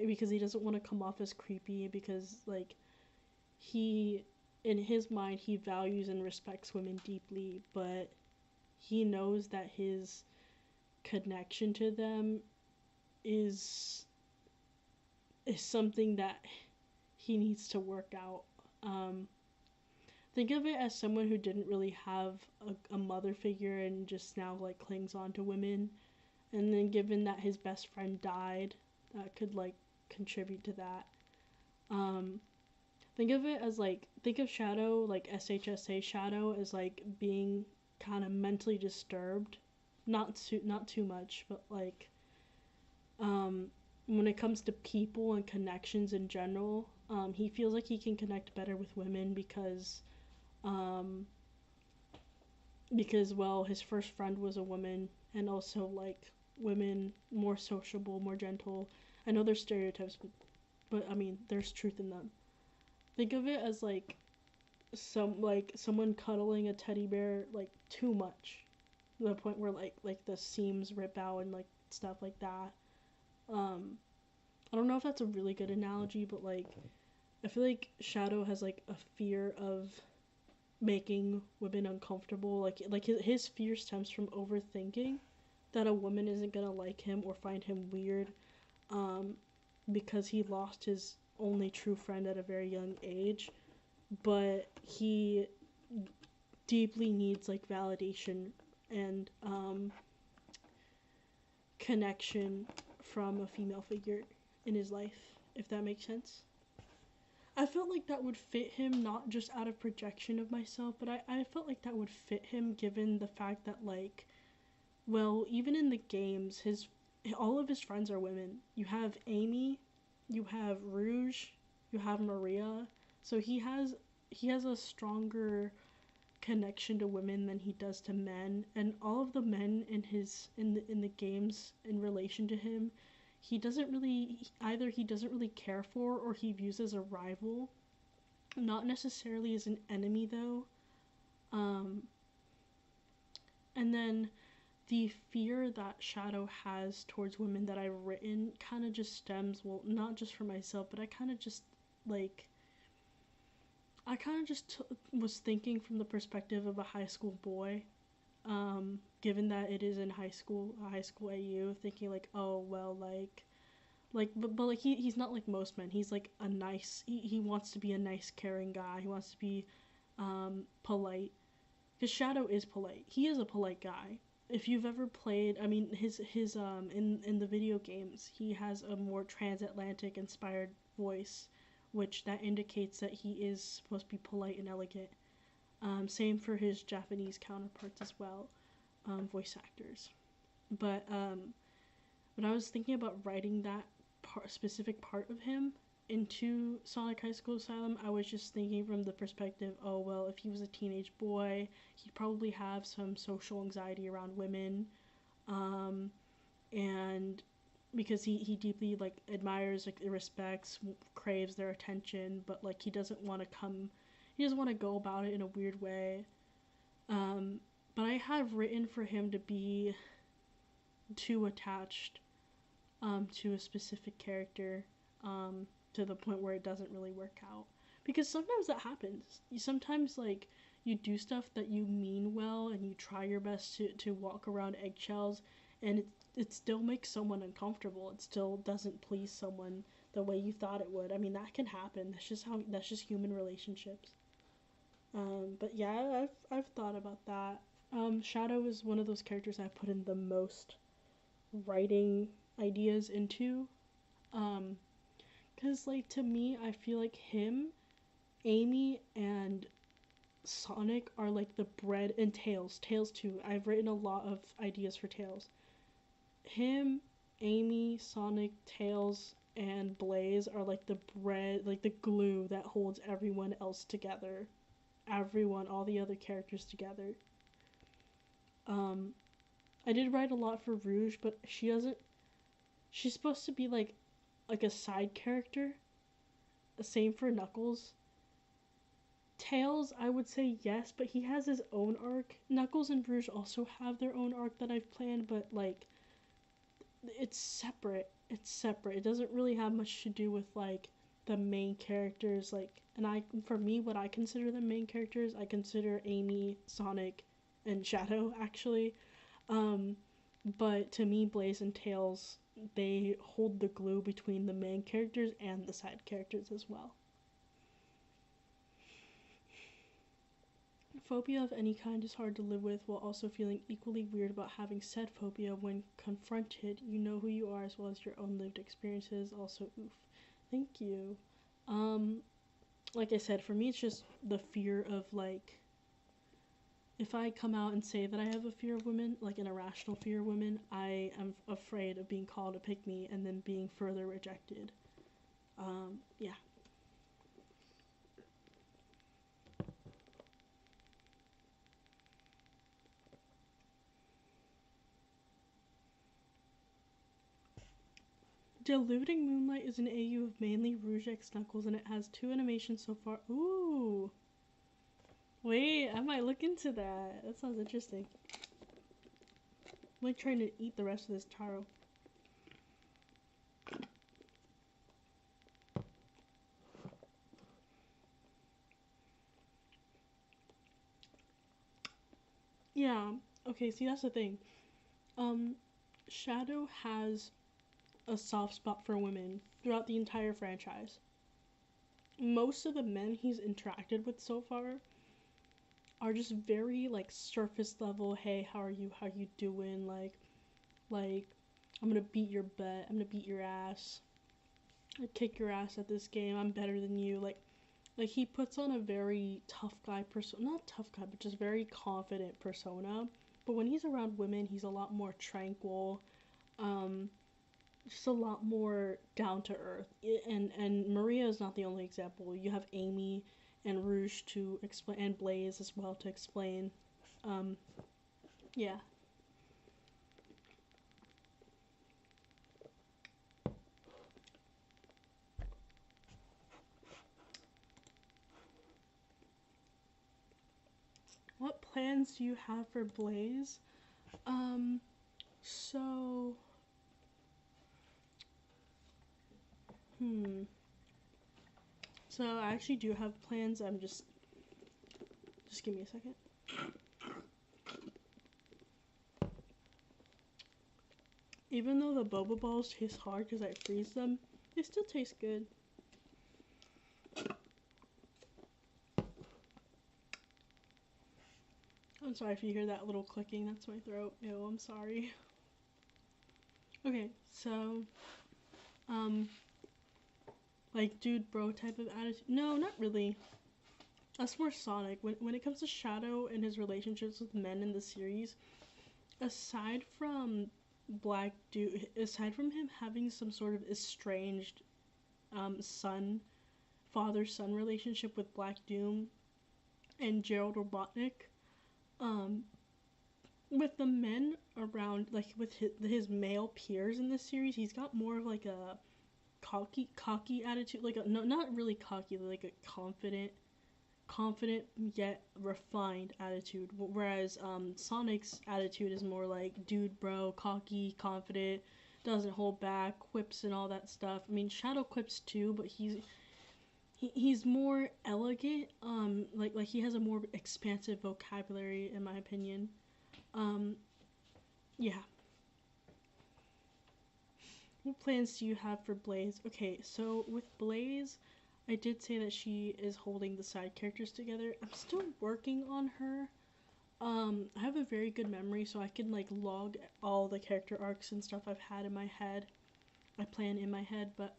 because he doesn't want to come off as creepy, because like he in his mind he values and respects women deeply, but he knows that his connection to them is is something that he needs to work out. Um, think of it as someone who didn't really have a mother figure and just now like clings on to women, and then given that his best friend died, that could like contribute to that. Um, think of it as like, think of Shadow, like SHSA Shadow, as like being kind of mentally disturbed, not too much, but like um, when it comes to people and connections in general, he feels like he can connect better with women um, because well, his first friend was a woman, and also like women more sociable, more gentle. I know there's stereotypes, but I mean there's truth in them. Think of it as like someone cuddling a teddy bear like too much, to the point where like the seams rip out and like stuff like that. Um, I don't know if that's a really good analogy, but like I feel like Shadow has like a fear of making women uncomfortable. Like his fear stems from overthinking that a woman isn't gonna like him or find him weird, um, because he lost his only true friend at a very young age. But he deeply needs like validation and connection from a female figure in his life, if that makes sense. I felt like that would fit him, not just out of projection of myself, but I felt like that would fit him given the fact that like, well, even in the games, his all of his friends are women. You have Amy, you have Rouge, you have Maria. So he has a stronger connection to women than he does to men, and all of the men in the games in relation to him, he doesn't really, either he doesn't really care for, or he views as a rival, not necessarily as an enemy though. um and then the fear that Shadow has towards women that I've written kind of just stems, well, not just for myself, but like was thinking from the perspective of a high school boy. Given that it is in high school, a high school AU, thinking like, oh well, but like he's not like most men. He's like a nice. He wants to be a nice, caring guy. He wants to be polite. Because Shadow is polite. He is a polite guy. if you've ever played, I mean, his in the video games, he has a more transatlantic inspired voice, which that indicates that he is supposed to be polite and elegant. Same for his Japanese counterparts as well, voice actors. But when I was thinking about writing that specific part of him into Sonic High School Asylum, I was just thinking from the perspective, oh, well, if he was a teenage boy, he'd probably have some social anxiety around women, and because he deeply, like, admires, like, respects, craves their attention, but, like, he doesn't want to go about it in a weird way. But I have written for him to be too attached to a specific character, to the point where it doesn't really work out. Because sometimes that happens. Sometimes, like, you do stuff that you mean well and you try your best to walk around eggshells, and it still makes someone uncomfortable. It still doesn't please someone the way you thought it would. I mean, that can happen. That's just human relationships. But yeah, I've thought about that. Shadow is one of those characters I've put in the most writing ideas into. Cause, like, to me, I feel like him, Amy, and Sonic are like the bread, and Tails. Tails too. I've written a lot of ideas for Tails. Him, Amy, Sonic, Tails, and Blaze are like the bread, like the glue that holds everyone else together. All the other characters together. I did write a lot for Rouge, but she's supposed to be like a side character. Same for Knuckles. Tails, I would say yes, but he has his own arc. Knuckles and Rouge also have their own arc that I've planned, but, like, it's separate. It's separate. It doesn't really have much to do with, like, the main characters. Like, for me, what I consider the main characters, I consider Amy, Sonic, and Shadow, actually. But to me, Blaze and Tails, they hold the glue between the main characters and the side characters as well. Phobia of any kind is hard to live with while also feeling equally weird about having said phobia when confronted. You know who you are as well as your own lived experiences. Also, oof. Thank you. Like I said, for me, it's just the fear of, like, if I come out and say that I have a fear of women, like an irrational fear of women, I am afraid of being called a pick-me and then being further rejected. Yeah. Deluding Moonlight is an AU of mainly Rouge X Knuckles, and it has 2 animations so far. Ooh. Wait, I might look into that. That sounds interesting. I'm like trying to eat the rest of this taro. Yeah. Okay, see, that's the thing. Shadow has a soft spot for women throughout the entire franchise. Most of the men he's interacted with so far are just very, like, surface level. Hey, how are you doing? Like I'm gonna beat your butt. I'm gonna beat your ass. I kick your ass at this game. I'm better than you. Like he puts on a very tough guy persona. Not tough guy, but just very confident persona. But when he's around women, he's a lot more tranquil. Just a lot more down to earth. And Maria is not the only example. You have Amy and Rouge to explain, and Blaze as well to explain. Yeah. What plans do you have for Blaze? So, So I actually do have plans. I'm just give me a second. Even though the boba balls taste hard because I freeze them, they still taste good. I'm sorry if you hear that little clicking. That's my throat. Ew, I'm sorry. Okay, so, like dude bro type of attitude. No, not really. That's more Sonic. When it comes to Shadow and his relationships with men in the series, aside from aside from him having some sort of estranged father-son relationship with Black Doom and Gerald Robotnik, um, with the men around, like with his male peers in this series, he's got more of like a cocky attitude, like a, no, not really cocky, like a confident yet refined attitude. Whereas Sonic's attitude is more like dude bro, cocky, confident, doesn't hold back, quips and all that stuff. I mean, Shadow quips too, but he's more elegant. Like he has a more expansive vocabulary, in my opinion. Yeah. What plans do you have for Blaze? Okay, so with Blaze, I did say that she is holding the side characters together. I'm still working on her. I have a very good memory, so I can like log all the character arcs and stuff I've had in my head. I plan in my head, but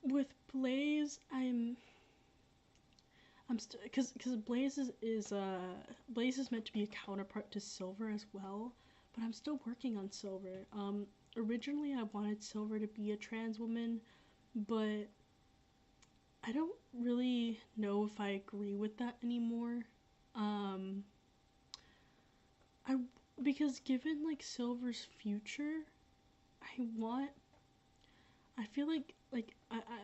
with Blaze, I'm still, because Blaze is meant to be a counterpart to Silver as well, but I'm still working on Silver. Originally I wanted Silver to be a trans woman, but I don't really know if I agree with that anymore. I Because given like Silver's future, I want. I feel like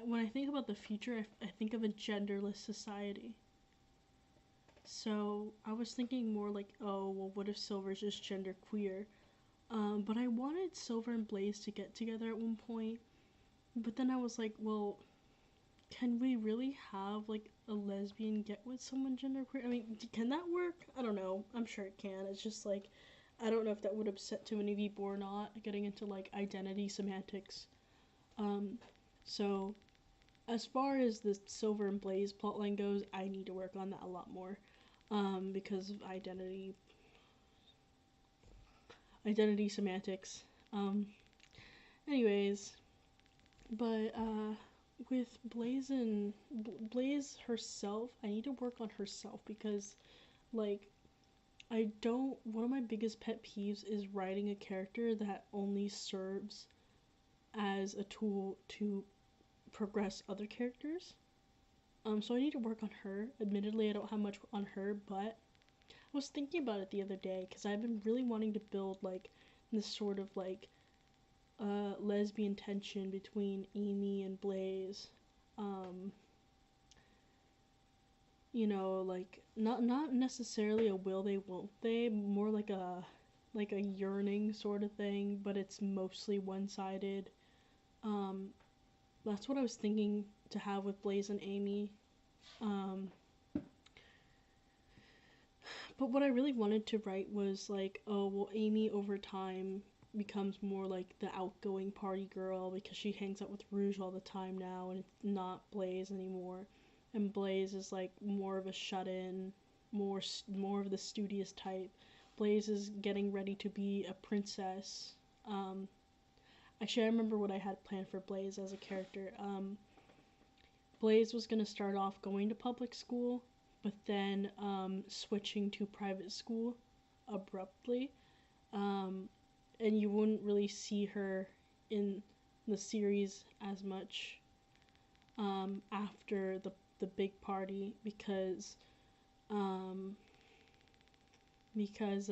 when I think about the future, I think of a genderless society. So I was thinking more like, oh well, what if Silver's just genderqueer? But I wanted Silver and Blaze to get together at one point. But then I was like, well, can we really have like a lesbian get with someone genderqueer? I mean, can that work? I don't know. I'm sure it can. It's just like, I don't know if that would upset too many people or not, getting into like identity semantics. Um, so as far as the Silver and Blaze plotline goes, I need to work on that a lot more. Because of identity semantics. Anyways, but with Blaze herself, I need to work on herself because, like, I don't. One of my biggest pet peeves is writing a character that only serves as a tool to progress other characters. So I need to work on her. Admittedly, I don't have much on her, but I was thinking about it the other day because I've been really wanting to build like this sort of like lesbian tension between Amy and Blaze. Um, like not necessarily a will they won't they, more like a yearning sort of thing, but it's mostly one-sided. Um, that's what I was thinking to have with Blaze and Amy. Um, But what I really wanted to write was like, oh, well, Amy over time becomes more like the outgoing party girl because she hangs out with Rouge all the time now, and it's not Blaze anymore. And Blaze is like more of a shut-in, more of the studious type. Blaze is getting ready to be a princess. Actually, I remember what I had planned for Blaze as a character. Blaze was gonna start off going to public school, but then switching to private school abruptly. And you wouldn't really see her in the series as much after the big party um, because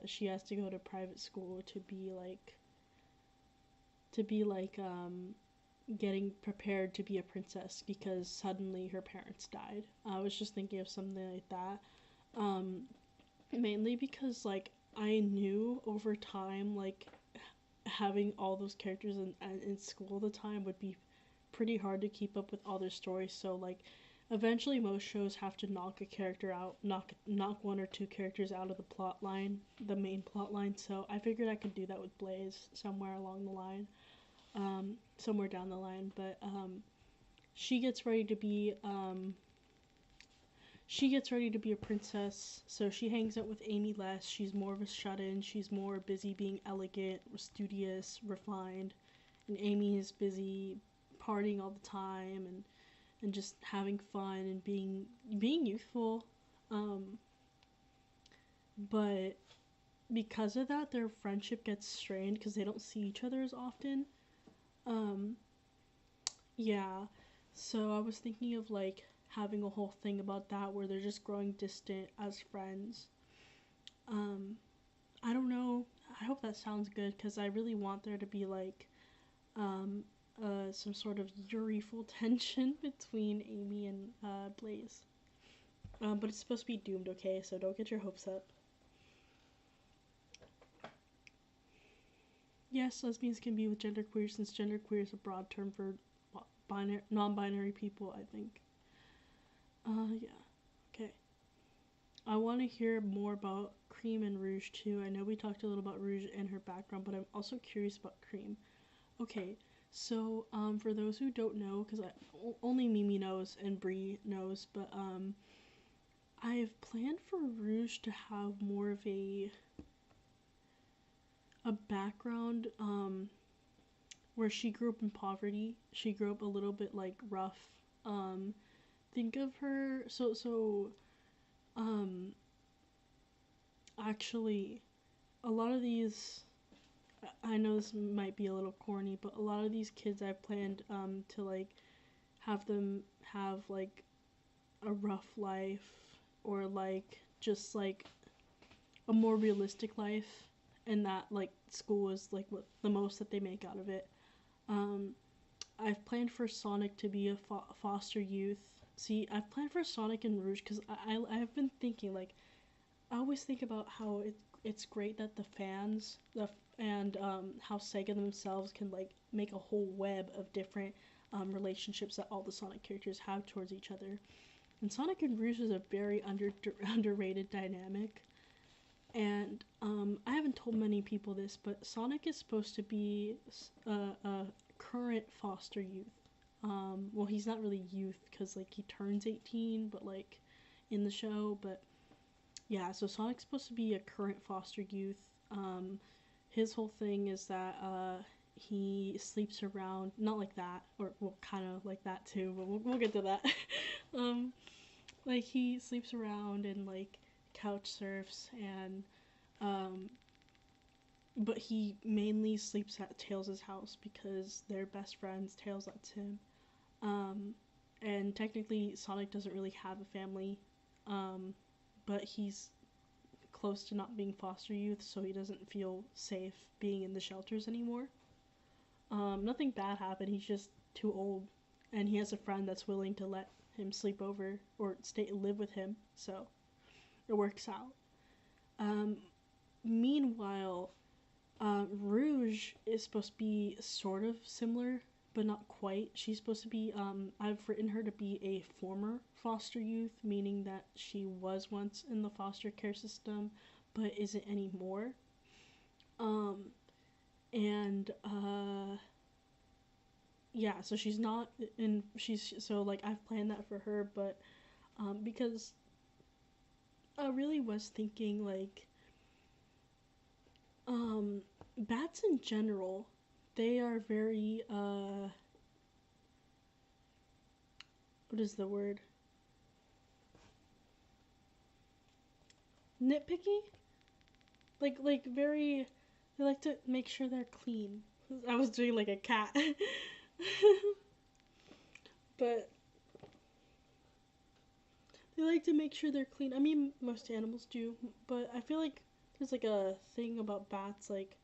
she has to go to private school to be like getting prepared to be a princess because suddenly her parents died. I was just thinking of something like that. Um, Mainly because like I knew over time like having all those characters in school all the time would be pretty hard to keep up with all their stories. So like eventually most shows have to knock a character out, knock one or two characters out of the plot line, the main plot line. So I figured I could do that with Blaze somewhere along the line. Somewhere down the line, but she gets ready to be she gets ready to be a princess, so she hangs out with Amy less. She's more of a shut-in. She's more busy being elegant, studious, refined, and Amy is busy partying all the time and just having fun and being youthful. Um, but because of that, their friendship gets strained because they don't see each other as often. Um, yeah, so I was thinking of like having a whole thing about that where they're just growing distant as friends. Um, I don't know. I hope that sounds good because I really want there to be like um, some sort of Yuri-ful tension between Amy and Blaze. But it's supposed to be doomed, okay? So don't get your hopes up. Yes, lesbians can be with genderqueer since genderqueer is a broad term for non-binary people, I think. Yeah. Okay. I want to hear more about Cream and Rouge too. I know we talked a little about Rouge and her background, but I'm also curious about Cream. Okay, so for those who don't know, because only Mimi knows and Bree knows, but I've planned for Rouge to have more of a background where she grew up in poverty. She grew up a little bit like rough. Um, think of her um actually a lot of these, I know this might be a little corny, but a lot of these kids I've planned to like have them have like a rough life or like just like a more realistic life, and that like school is like what the most that they make out of it. Um, I've planned for Sonic to be a foster youth. See, I've planned for Sonic and Rouge because I've been thinking like I always think about how it's great that the fans and how Sega themselves can like make a whole web of different relationships that all the Sonic characters have towards each other. And Sonic and Rouge is a very underrated dynamic. And I haven't told many people this, but Sonic is supposed to be a current foster youth. Well, he's not really youth because like he turns 18, but like in the show, but yeah, so Sonic's supposed to be a current foster youth. His whole thing is that he sleeps around, not like that, or well, kind of like that too, but we'll get to that. um, like he sleeps around and like couch surfs and um, but he mainly sleeps at Tails' house because they're best friends. Tails lets him. Um, and technically, Sonic doesn't really have a family, but he's close to not being foster youth, so he doesn't feel safe being in the shelters anymore. Nothing bad happened. He's just too old, and he has a friend that's willing to let him sleep over or stay live with him, so it works out. Um, Meanwhile, Rouge is supposed to be sort of similar, but not quite. She's supposed to be, I've written her to be a former foster youth, meaning that she was once in the foster care system, but isn't anymore. Um, and, yeah, so she's not in, so, like, I've planned that for her, but, because I really was thinking, like, bats in general, they are very, what is the word? Nitpicky? Like very, they like to make sure they're clean. I was doing like a cat. But they like to make sure they're clean. I mean, most animals do, but I feel like there's like a thing about bats, like,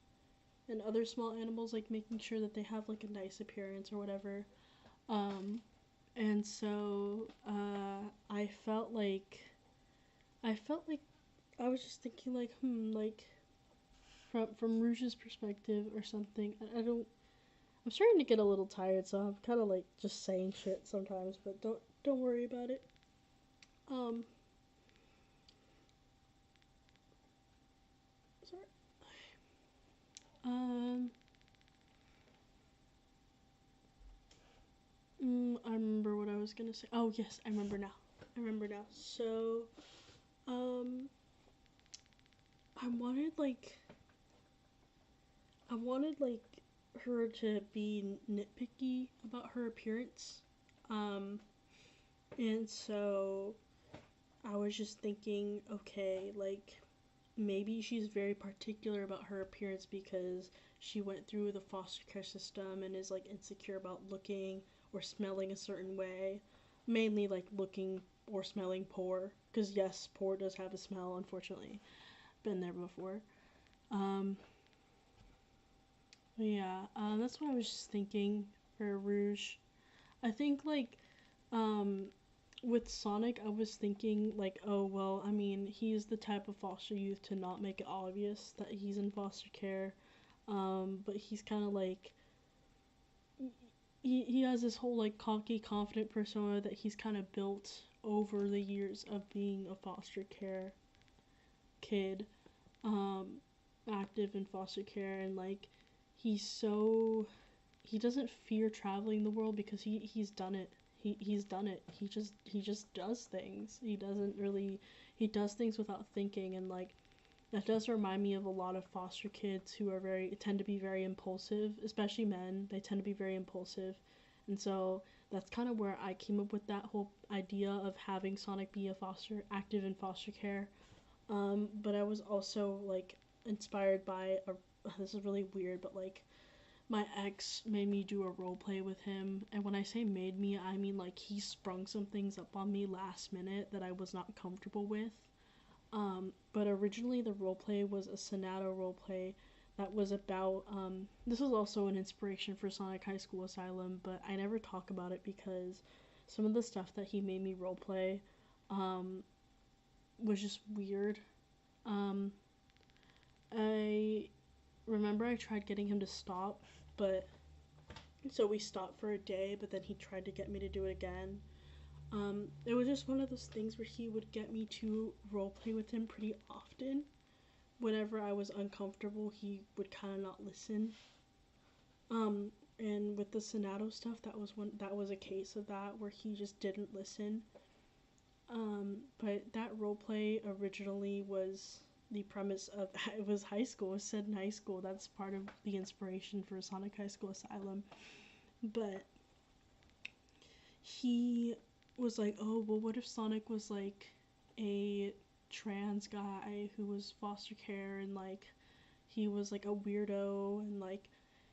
and other small animals, like making sure that they have like a nice appearance or whatever. Um, and so I felt like I was just thinking like, like from Rouge's perspective or something. I don't. I'm starting to get a little tired, so I'm kind of like just saying shit sometimes, but don't worry about it. Um, sorry. Um, I remember what I was gonna say. Oh yes, I remember now. I remember now. So, um, I wanted like I wanted like her to be nitpicky about her appearance. Um, and so I was just thinking, okay, like maybe she's very particular about her appearance because she went through the foster care system and is like insecure about looking or smelling a certain way, mainly like looking or smelling poor, because yes, poor does have a smell, unfortunately. Been there before. um yeah, that's what I was just thinking for Rouge. I think like um with Sonic, I was thinking like, oh well, I mean, he's the type of foster youth to not make it obvious that he's in foster care. But he's kind of like he has this whole like cocky, confident persona that he's kind of built over the years of being a foster care kid, um, active in foster care, and like he's so he doesn't fear traveling the world because he's done it. He's done it. He just does things. He does things without thinking, and like that does remind me of a lot of foster kids who are very tend to be very impulsive, especially men. They tend to be very impulsive. And so that's kind of where I came up with that whole idea of having Sonic be a foster active in foster care. But I was also like inspired by a this is really weird, but like my ex made me do a role play with him, and when I say made me, I mean like he sprung some things up on me last minute that I was not comfortable with. But originally the role play was a Sonato role play that was about this was also an inspiration for Sonic High School Asylum, but I never talk about it because some of the stuff that he made me role play um was just weird. Um I remember I tried getting him to stop, but so we stopped for a day, but then he tried to get me to do it again. It was just one of those things where he would get me to roleplay with him pretty often. Whenever I was uncomfortable, he would kind of not listen. And with the Sonato stuff, that was a case of that where he just didn't listen. But that roleplay originally was the premise of it was high school. It said in high school. That's part of the inspiration for Sonic High School Asylum. But he was like, oh, well, what if Sonic was like a trans guy who was foster care and like he was like a weirdo and like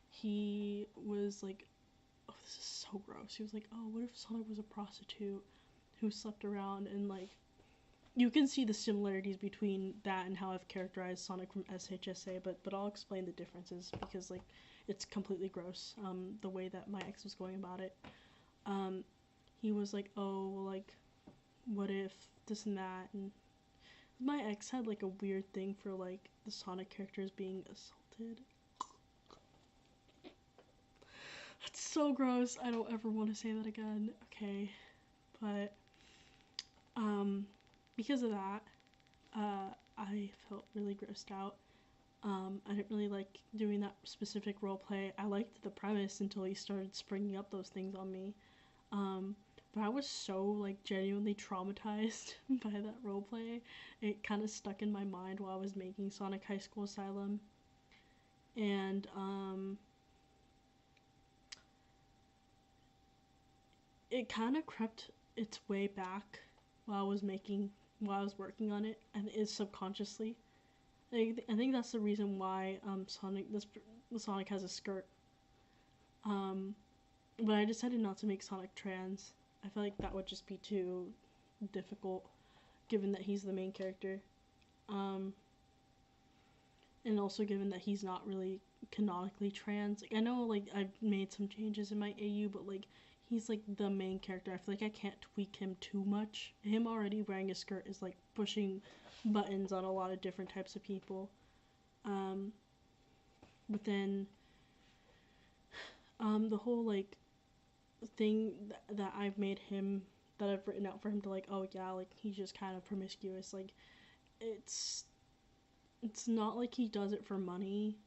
he was like, oh, this is so gross. He was like, oh, what if Sonic was a prostitute who slept around and like you can see the similarities between that and how I've characterized Sonic from SHSA, but I'll explain the differences because like it's completely gross. The way that my ex was going about it. Um, he was like, oh, well, like, what if this and that, and my ex had like a weird thing for like the Sonic characters being assaulted. That's so gross. I don't ever want to say that again. Okay, but um, because of that, I felt really grossed out. I didn't really like doing that specific role play. I liked the premise until he started springing up those things on me. Um, but I was so like genuinely traumatized by that role play. It kind of stuck in my mind while I was making Sonic High School Asylum, and it kind of crept its way back while I was working on it, and it is subconsciously. I think that's the reason why Sonic has a skirt. Um, but I decided not to make Sonic trans. I feel like that would just be too difficult, given that he's the main character. Um, and also given that he's not really canonically trans. Like I know, like I've made some changes in my AU, but like he's like the main character. I feel like I can't tweak him too much. Him already wearing a skirt is like pushing buttons on a lot of different types of people. Um, but then the whole like thing that I've made him that I've written out for him to like, oh yeah, like he's just kind of promiscuous. Like it's it's not like he does it for money.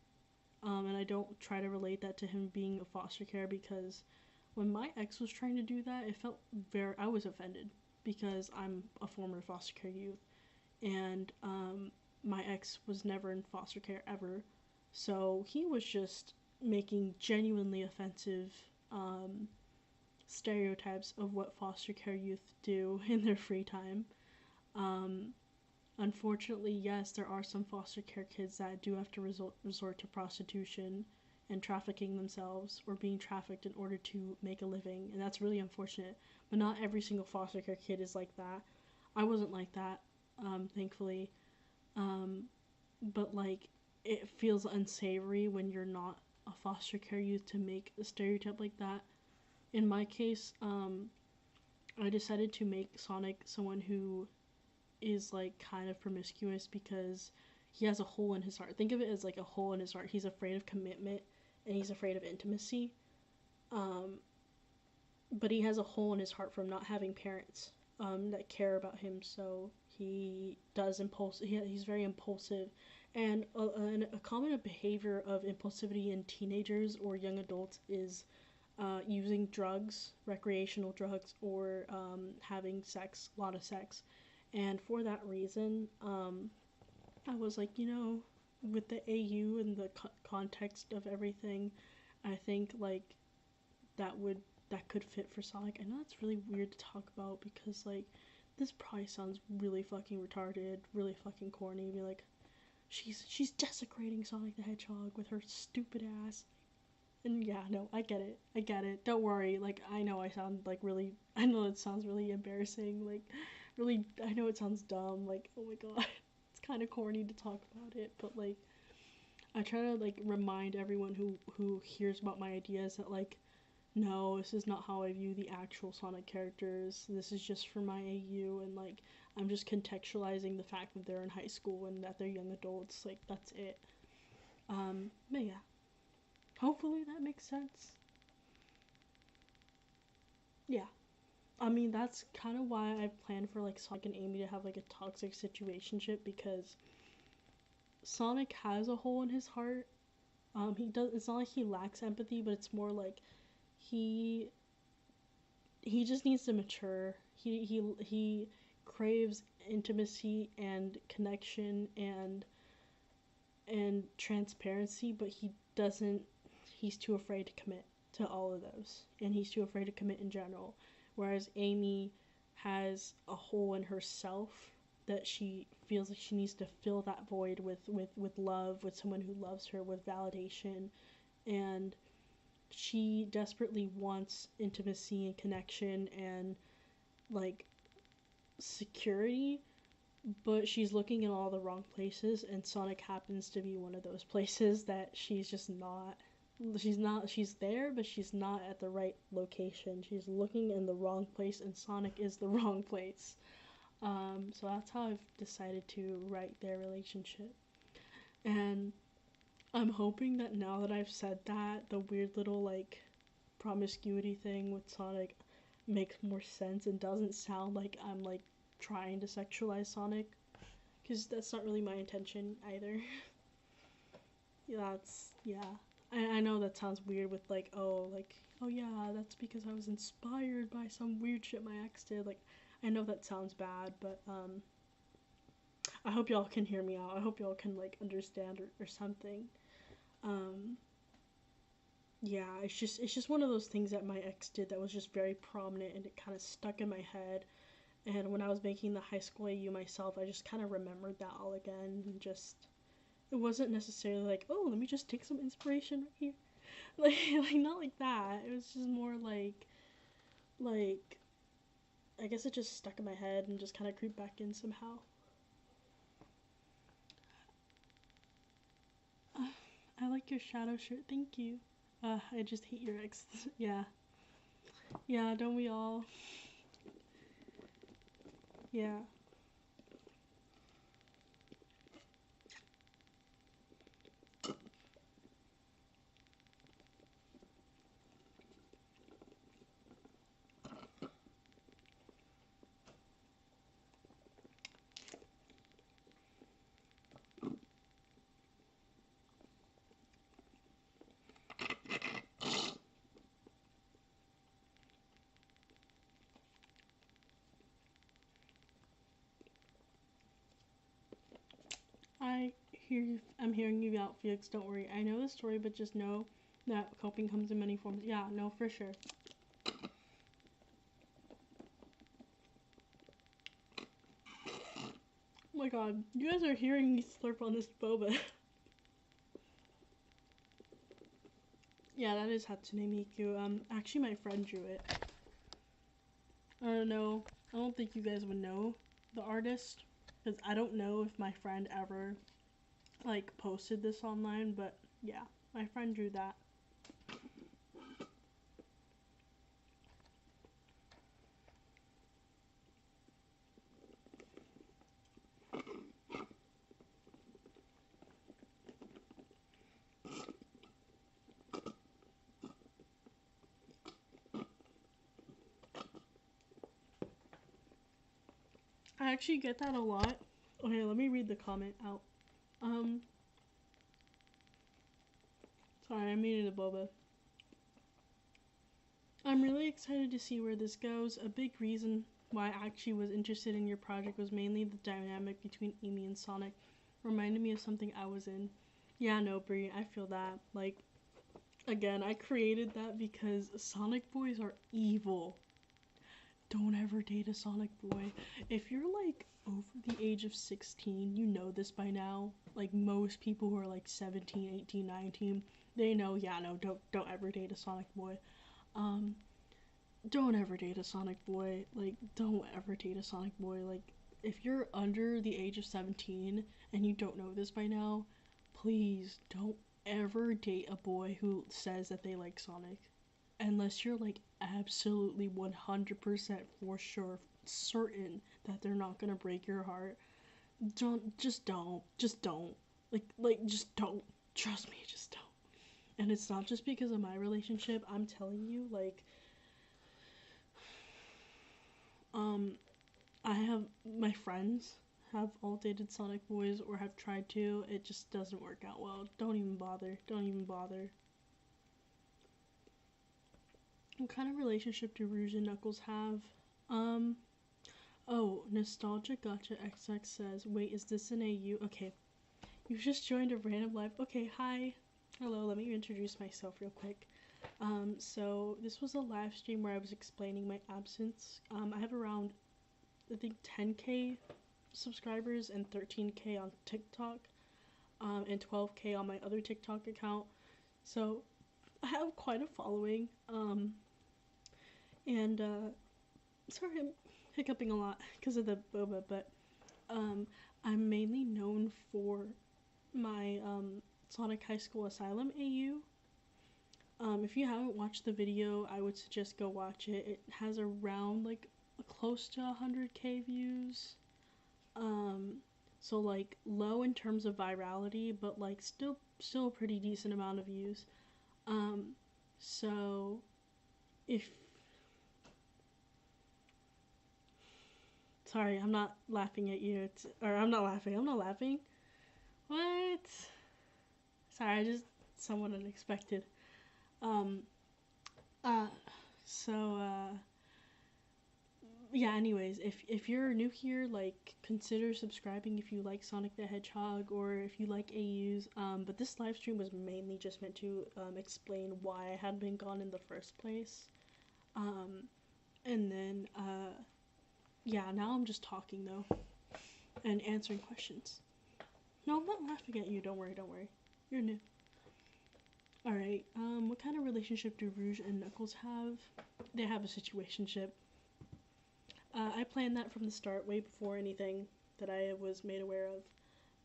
And I don't try to relate that to him being a foster care because when my ex was trying to do that, it felt very I was offended. because I'm a former foster care youth, and my ex was never in foster care ever, so he was just making genuinely offensive um, stereotypes of what foster care youth do in their free time. Um, Unfortunately, yes, there are some foster care kids that do have to resort to prostitution and trafficking themselves or being trafficked in order to make a living, and that's really unfortunate. But not every single foster care kid is like that. I wasn't like that, thankfully. Um, but like, it feels unsavory when you're not a foster care youth to make a stereotype like that. In my case, I decided to make Sonic someone who is like kind of promiscuous because he has a hole in his heart. Think of it as like a hole in his heart. He's afraid of commitment and he's afraid of intimacy. Um, but he has a hole in his heart from not having parents that care about him. So he does impulse. He's very impulsive, and a common behavior of impulsivity in teenagers or young adults is using drugs, recreational drugs, or having sex, a lot of sex. And for that reason, I was like, with the AU and the context of everything, I think like that would that could fit for Sonic. I know that's really weird to talk about because like this probably sounds really fucking retarded, really fucking corny. Be like, she's desecrating Sonic the Hedgehog with her stupid ass. And yeah, no, I get it. I get it. Don't worry. Like, I know I sound like really. I know it sounds really embarrassing. Like, really. I know it sounds dumb. Like, oh my god, it's kind of corny to talk about it. But like, I try to like remind everyone who hears about my ideas that like, no, this is not how I view the actual Sonic characters. This is just for my AU, and like, I'm just contextualizing the fact that they're in high school and that they're young adults. Like, that's it. But yeah. Hopefully that makes sense. Yeah. I mean, that's kind of why I planned for like Sonic and Amy to have like a toxic situationship because Sonic has a hole in his heart. He does. It's not like he lacks empathy, but it's more like he he just needs to mature. He craves intimacy and connection and transparency, but he doesn't. He's too afraid to commit to all of those, and he's too afraid to commit in general. Whereas Amy has a hole in herself that she feels like she needs to fill that void with love, with someone who loves her, with validation, and she desperately wants intimacy and connection and like security, but she's looking in all the wrong places, and Sonic happens to be one of those places that she's just not. She's there, but she's not at the right location. She's looking in the wrong place, and Sonic is the wrong place. So that's how I've decided to write their relationship. And I'm hoping that now that I've said that, the weird little, like, promiscuity thing with Sonic makes more sense and doesn't sound like I'm, like, trying to sexualize Sonic. Because that's not really my intention either. Yeah. I know that sounds weird with, like, oh yeah, that's because I was inspired by some weird shit my ex did. Like, I know that sounds bad, but, I hope y'all can hear me out. I hope y'all can, like, understand or something. Um, yeah, it's just one of those things that my ex did that was just very prominent and it kind of stuck in my head. And when I was making the high school AU myself, I just kind of remembered that all again and just it wasn't necessarily like, oh, let me just take some inspiration right here. Like not like that. It was just more like I guess it just stuck in my head and just kind of creeped back in somehow. I like your shadow shirt. Thank you. I just hate your ex. Yeah. Yeah, don't we all? Yeah. I'm hearing you out, Felix. Don't worry. I know the story, but just know that coping comes in many forms. Yeah, no, for sure. Oh my god, you guys are hearing me slurp on this boba. Yeah, that is Hatsune Miku. Actually, my friend drew it. I don't know. I don't think you guys would know the artist, because I don't know if my friend ever, like, posted this online, but yeah, my friend drew that. I actually get that a lot. Okay, let me read the comment out. Sorry, I'm eating a boba. I'm really excited to see where this goes. A big reason why I actually was interested in your project was mainly the dynamic between Amy and Sonic. Reminded me of something I was in. Yeah, no, Brie, I feel that. Like, again, I created that because Sonic boys are evil. Don't ever date a Sonic boy. If you're like over the age of 16, you know this by now. Like most people who are like 17, 18, 19, they know, yeah, no, don't ever date a Sonic boy. Um don't ever date a Sonic boy. Like don't ever date a Sonic boy. Like if you're under the age of 17 and you don't know this by now, please don't ever date a boy who says that they like Sonic unless you're like absolutely 100% for sure certain that they're not gonna break your heart. Don't just don't trust me, just don't. And it's not just because of my relationship. I'm telling you, like, um I have my friends have all dated Sonic boys or have tried to. It just doesn't work out well. Don't even bother. Don't even bother. What kind of relationship do Rouge and Knuckles have? Um, oh, Nostalgia Gotcha XX says, wait, is this an AU? Okay, you've just joined a random live. Okay, hi. Hello, let me introduce myself real quick. So this was a live stream where I was explaining my absence. I have around, I think, 10k subscribers and 13k on TikTok, and 12k on my other TikTok account. So I have quite a following. And sorry, I'm hiccuping a lot because of the boba, but I'm mainly known for my Sonic High School Asylum AU. If you haven't watched the video, I would suggest go watch it. It has around like close to 100k views. So like low in terms of virality, but like still a pretty decent amount of views. So if sorry, I'm not laughing at you. I'm not laughing. I'm not laughing. What? Sorry, I just somewhat unexpected. Um. Uh. So. Yeah. Anyways, if you're new here, like consider subscribing if you like Sonic the Hedgehog or if you like AUs. But this live stream was mainly just meant to explain why I had been gone in the first place. And then yeah. Now I'm just talking though and answering questions. No, I'm not laughing at you. Don't worry, don't worry. You're new. Alright, what kind of relationship do Rouge and Knuckles have? They have a situationship. I planned that from the start, way before anything that I was made aware of.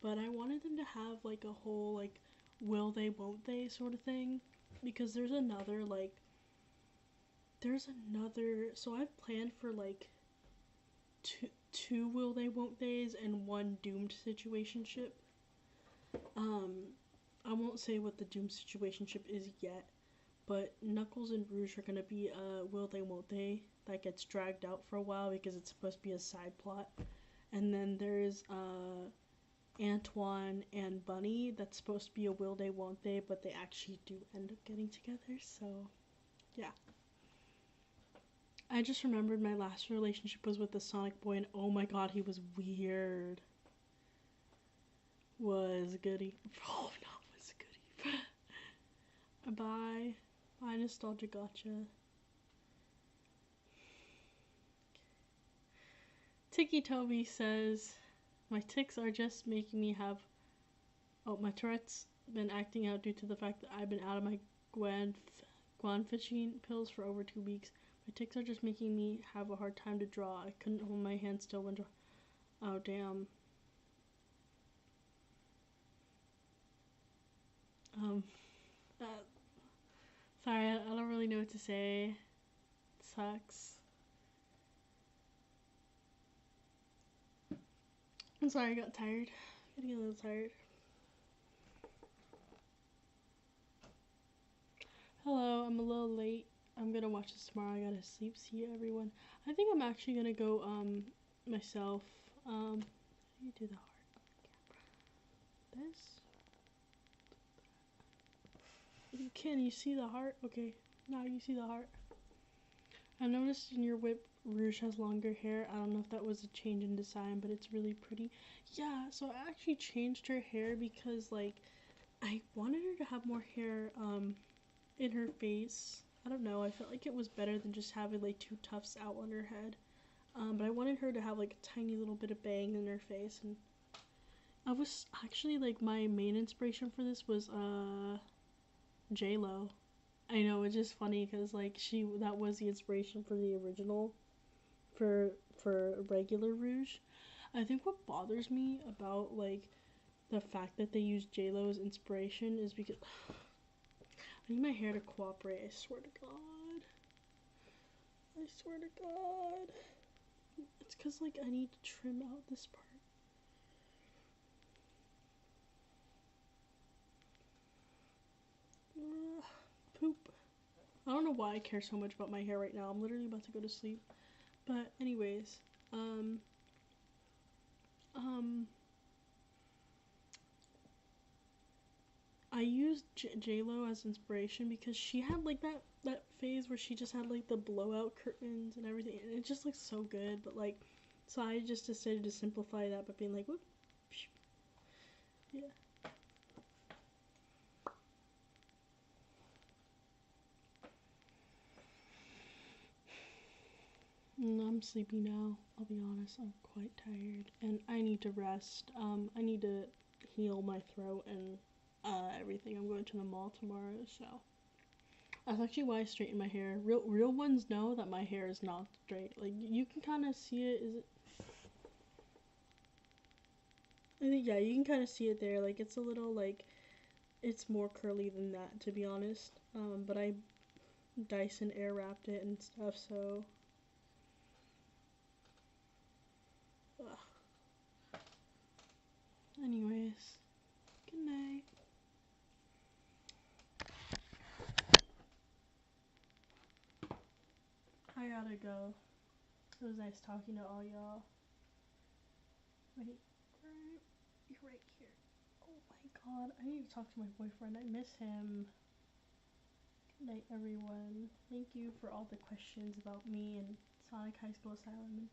But I wanted them to have, like, a whole, like, will they, won't they sort of thing. Because there's another, so I've planned for, like, two will they, won't they's and one doomed situationship. I won't say what the Doom situationship is yet, but Knuckles and Rouge are gonna be a will they won't they that gets dragged out for a while because it's supposed to be a side plot. And then there's Antoine and Bunny that's supposed to be a will they won't they, but they actually do end up getting together, so yeah. I just remembered my last relationship was with the Sonic boy and oh my god, he was weird. Was goody. Oh, no, was goody. Bye. Bye, Nostalgia Gotcha. Tiki Toby says, my tics are just making me have. Oh, my Tourette's been acting out due to the fact that I've been out of my guanfacine pills for over 2 weeks. My tics are just making me have a hard time to draw. I couldn't hold my hand still when oh, damn. Uh, sorry, I don't really know what to say. It sucks. I'm sorry, I got tired. Getting a little tired. Hello, I'm a little late. I'm gonna watch this tomorrow. I gotta sleep. See you, everyone. I think I'm actually gonna go, myself. How do you do the heart? This? Can you see the heart? Okay, now you see the heart. I noticed in your whip, Rouge has longer hair. I don't know if that was a change in design, but it's really pretty. Yeah, so I actually changed her hair because, like, I wanted her to have more hair, in her face. I don't know, I felt like it was better than just having, like, 2 tufts out on her head. But I wanted her to have, like, a tiny little bit of bang in her face, and I was actually, like, my main inspiration for this was, J-Lo. I know, it's just funny because, like, that was the inspiration for the original, for regular Rouge. I think what bothers me about, like, the fact that they use J-Lo as inspiration is because I need my hair to cooperate, I swear to God. I swear to God. It's because, like, I need to trim out this part. Poop. I don't know why I care so much about my hair right now. I'm literally about to go to sleep. But anyways, I used J-Lo as inspiration because she had, like, that phase where she just had, like, the blowout curtains and everything, and it just looks so good. But, like, so I just decided to simplify that by being like, whoop, yeah. I'm sleepy now. I'll be honest, I'm quite tired, and I need to rest. I need to heal my throat and everything. I'm going to the mall tomorrow, so that's actually why I straighten my hair. Real ones know that my hair is not straight. Like, you can kind of see it. Is it? I think, yeah, you can kind of see it there. Like, it's a little, like, it's more curly than that, to be honest. But I Dyson air wrapped it and stuff, so. Ugh. Anyways, good night. I gotta go. It was nice talking to all y'all. Wait, you're right here. Oh my God, I need to talk to my boyfriend. I miss him. Good night, everyone. Thank you for all the questions about me and Sonic High School Asylum.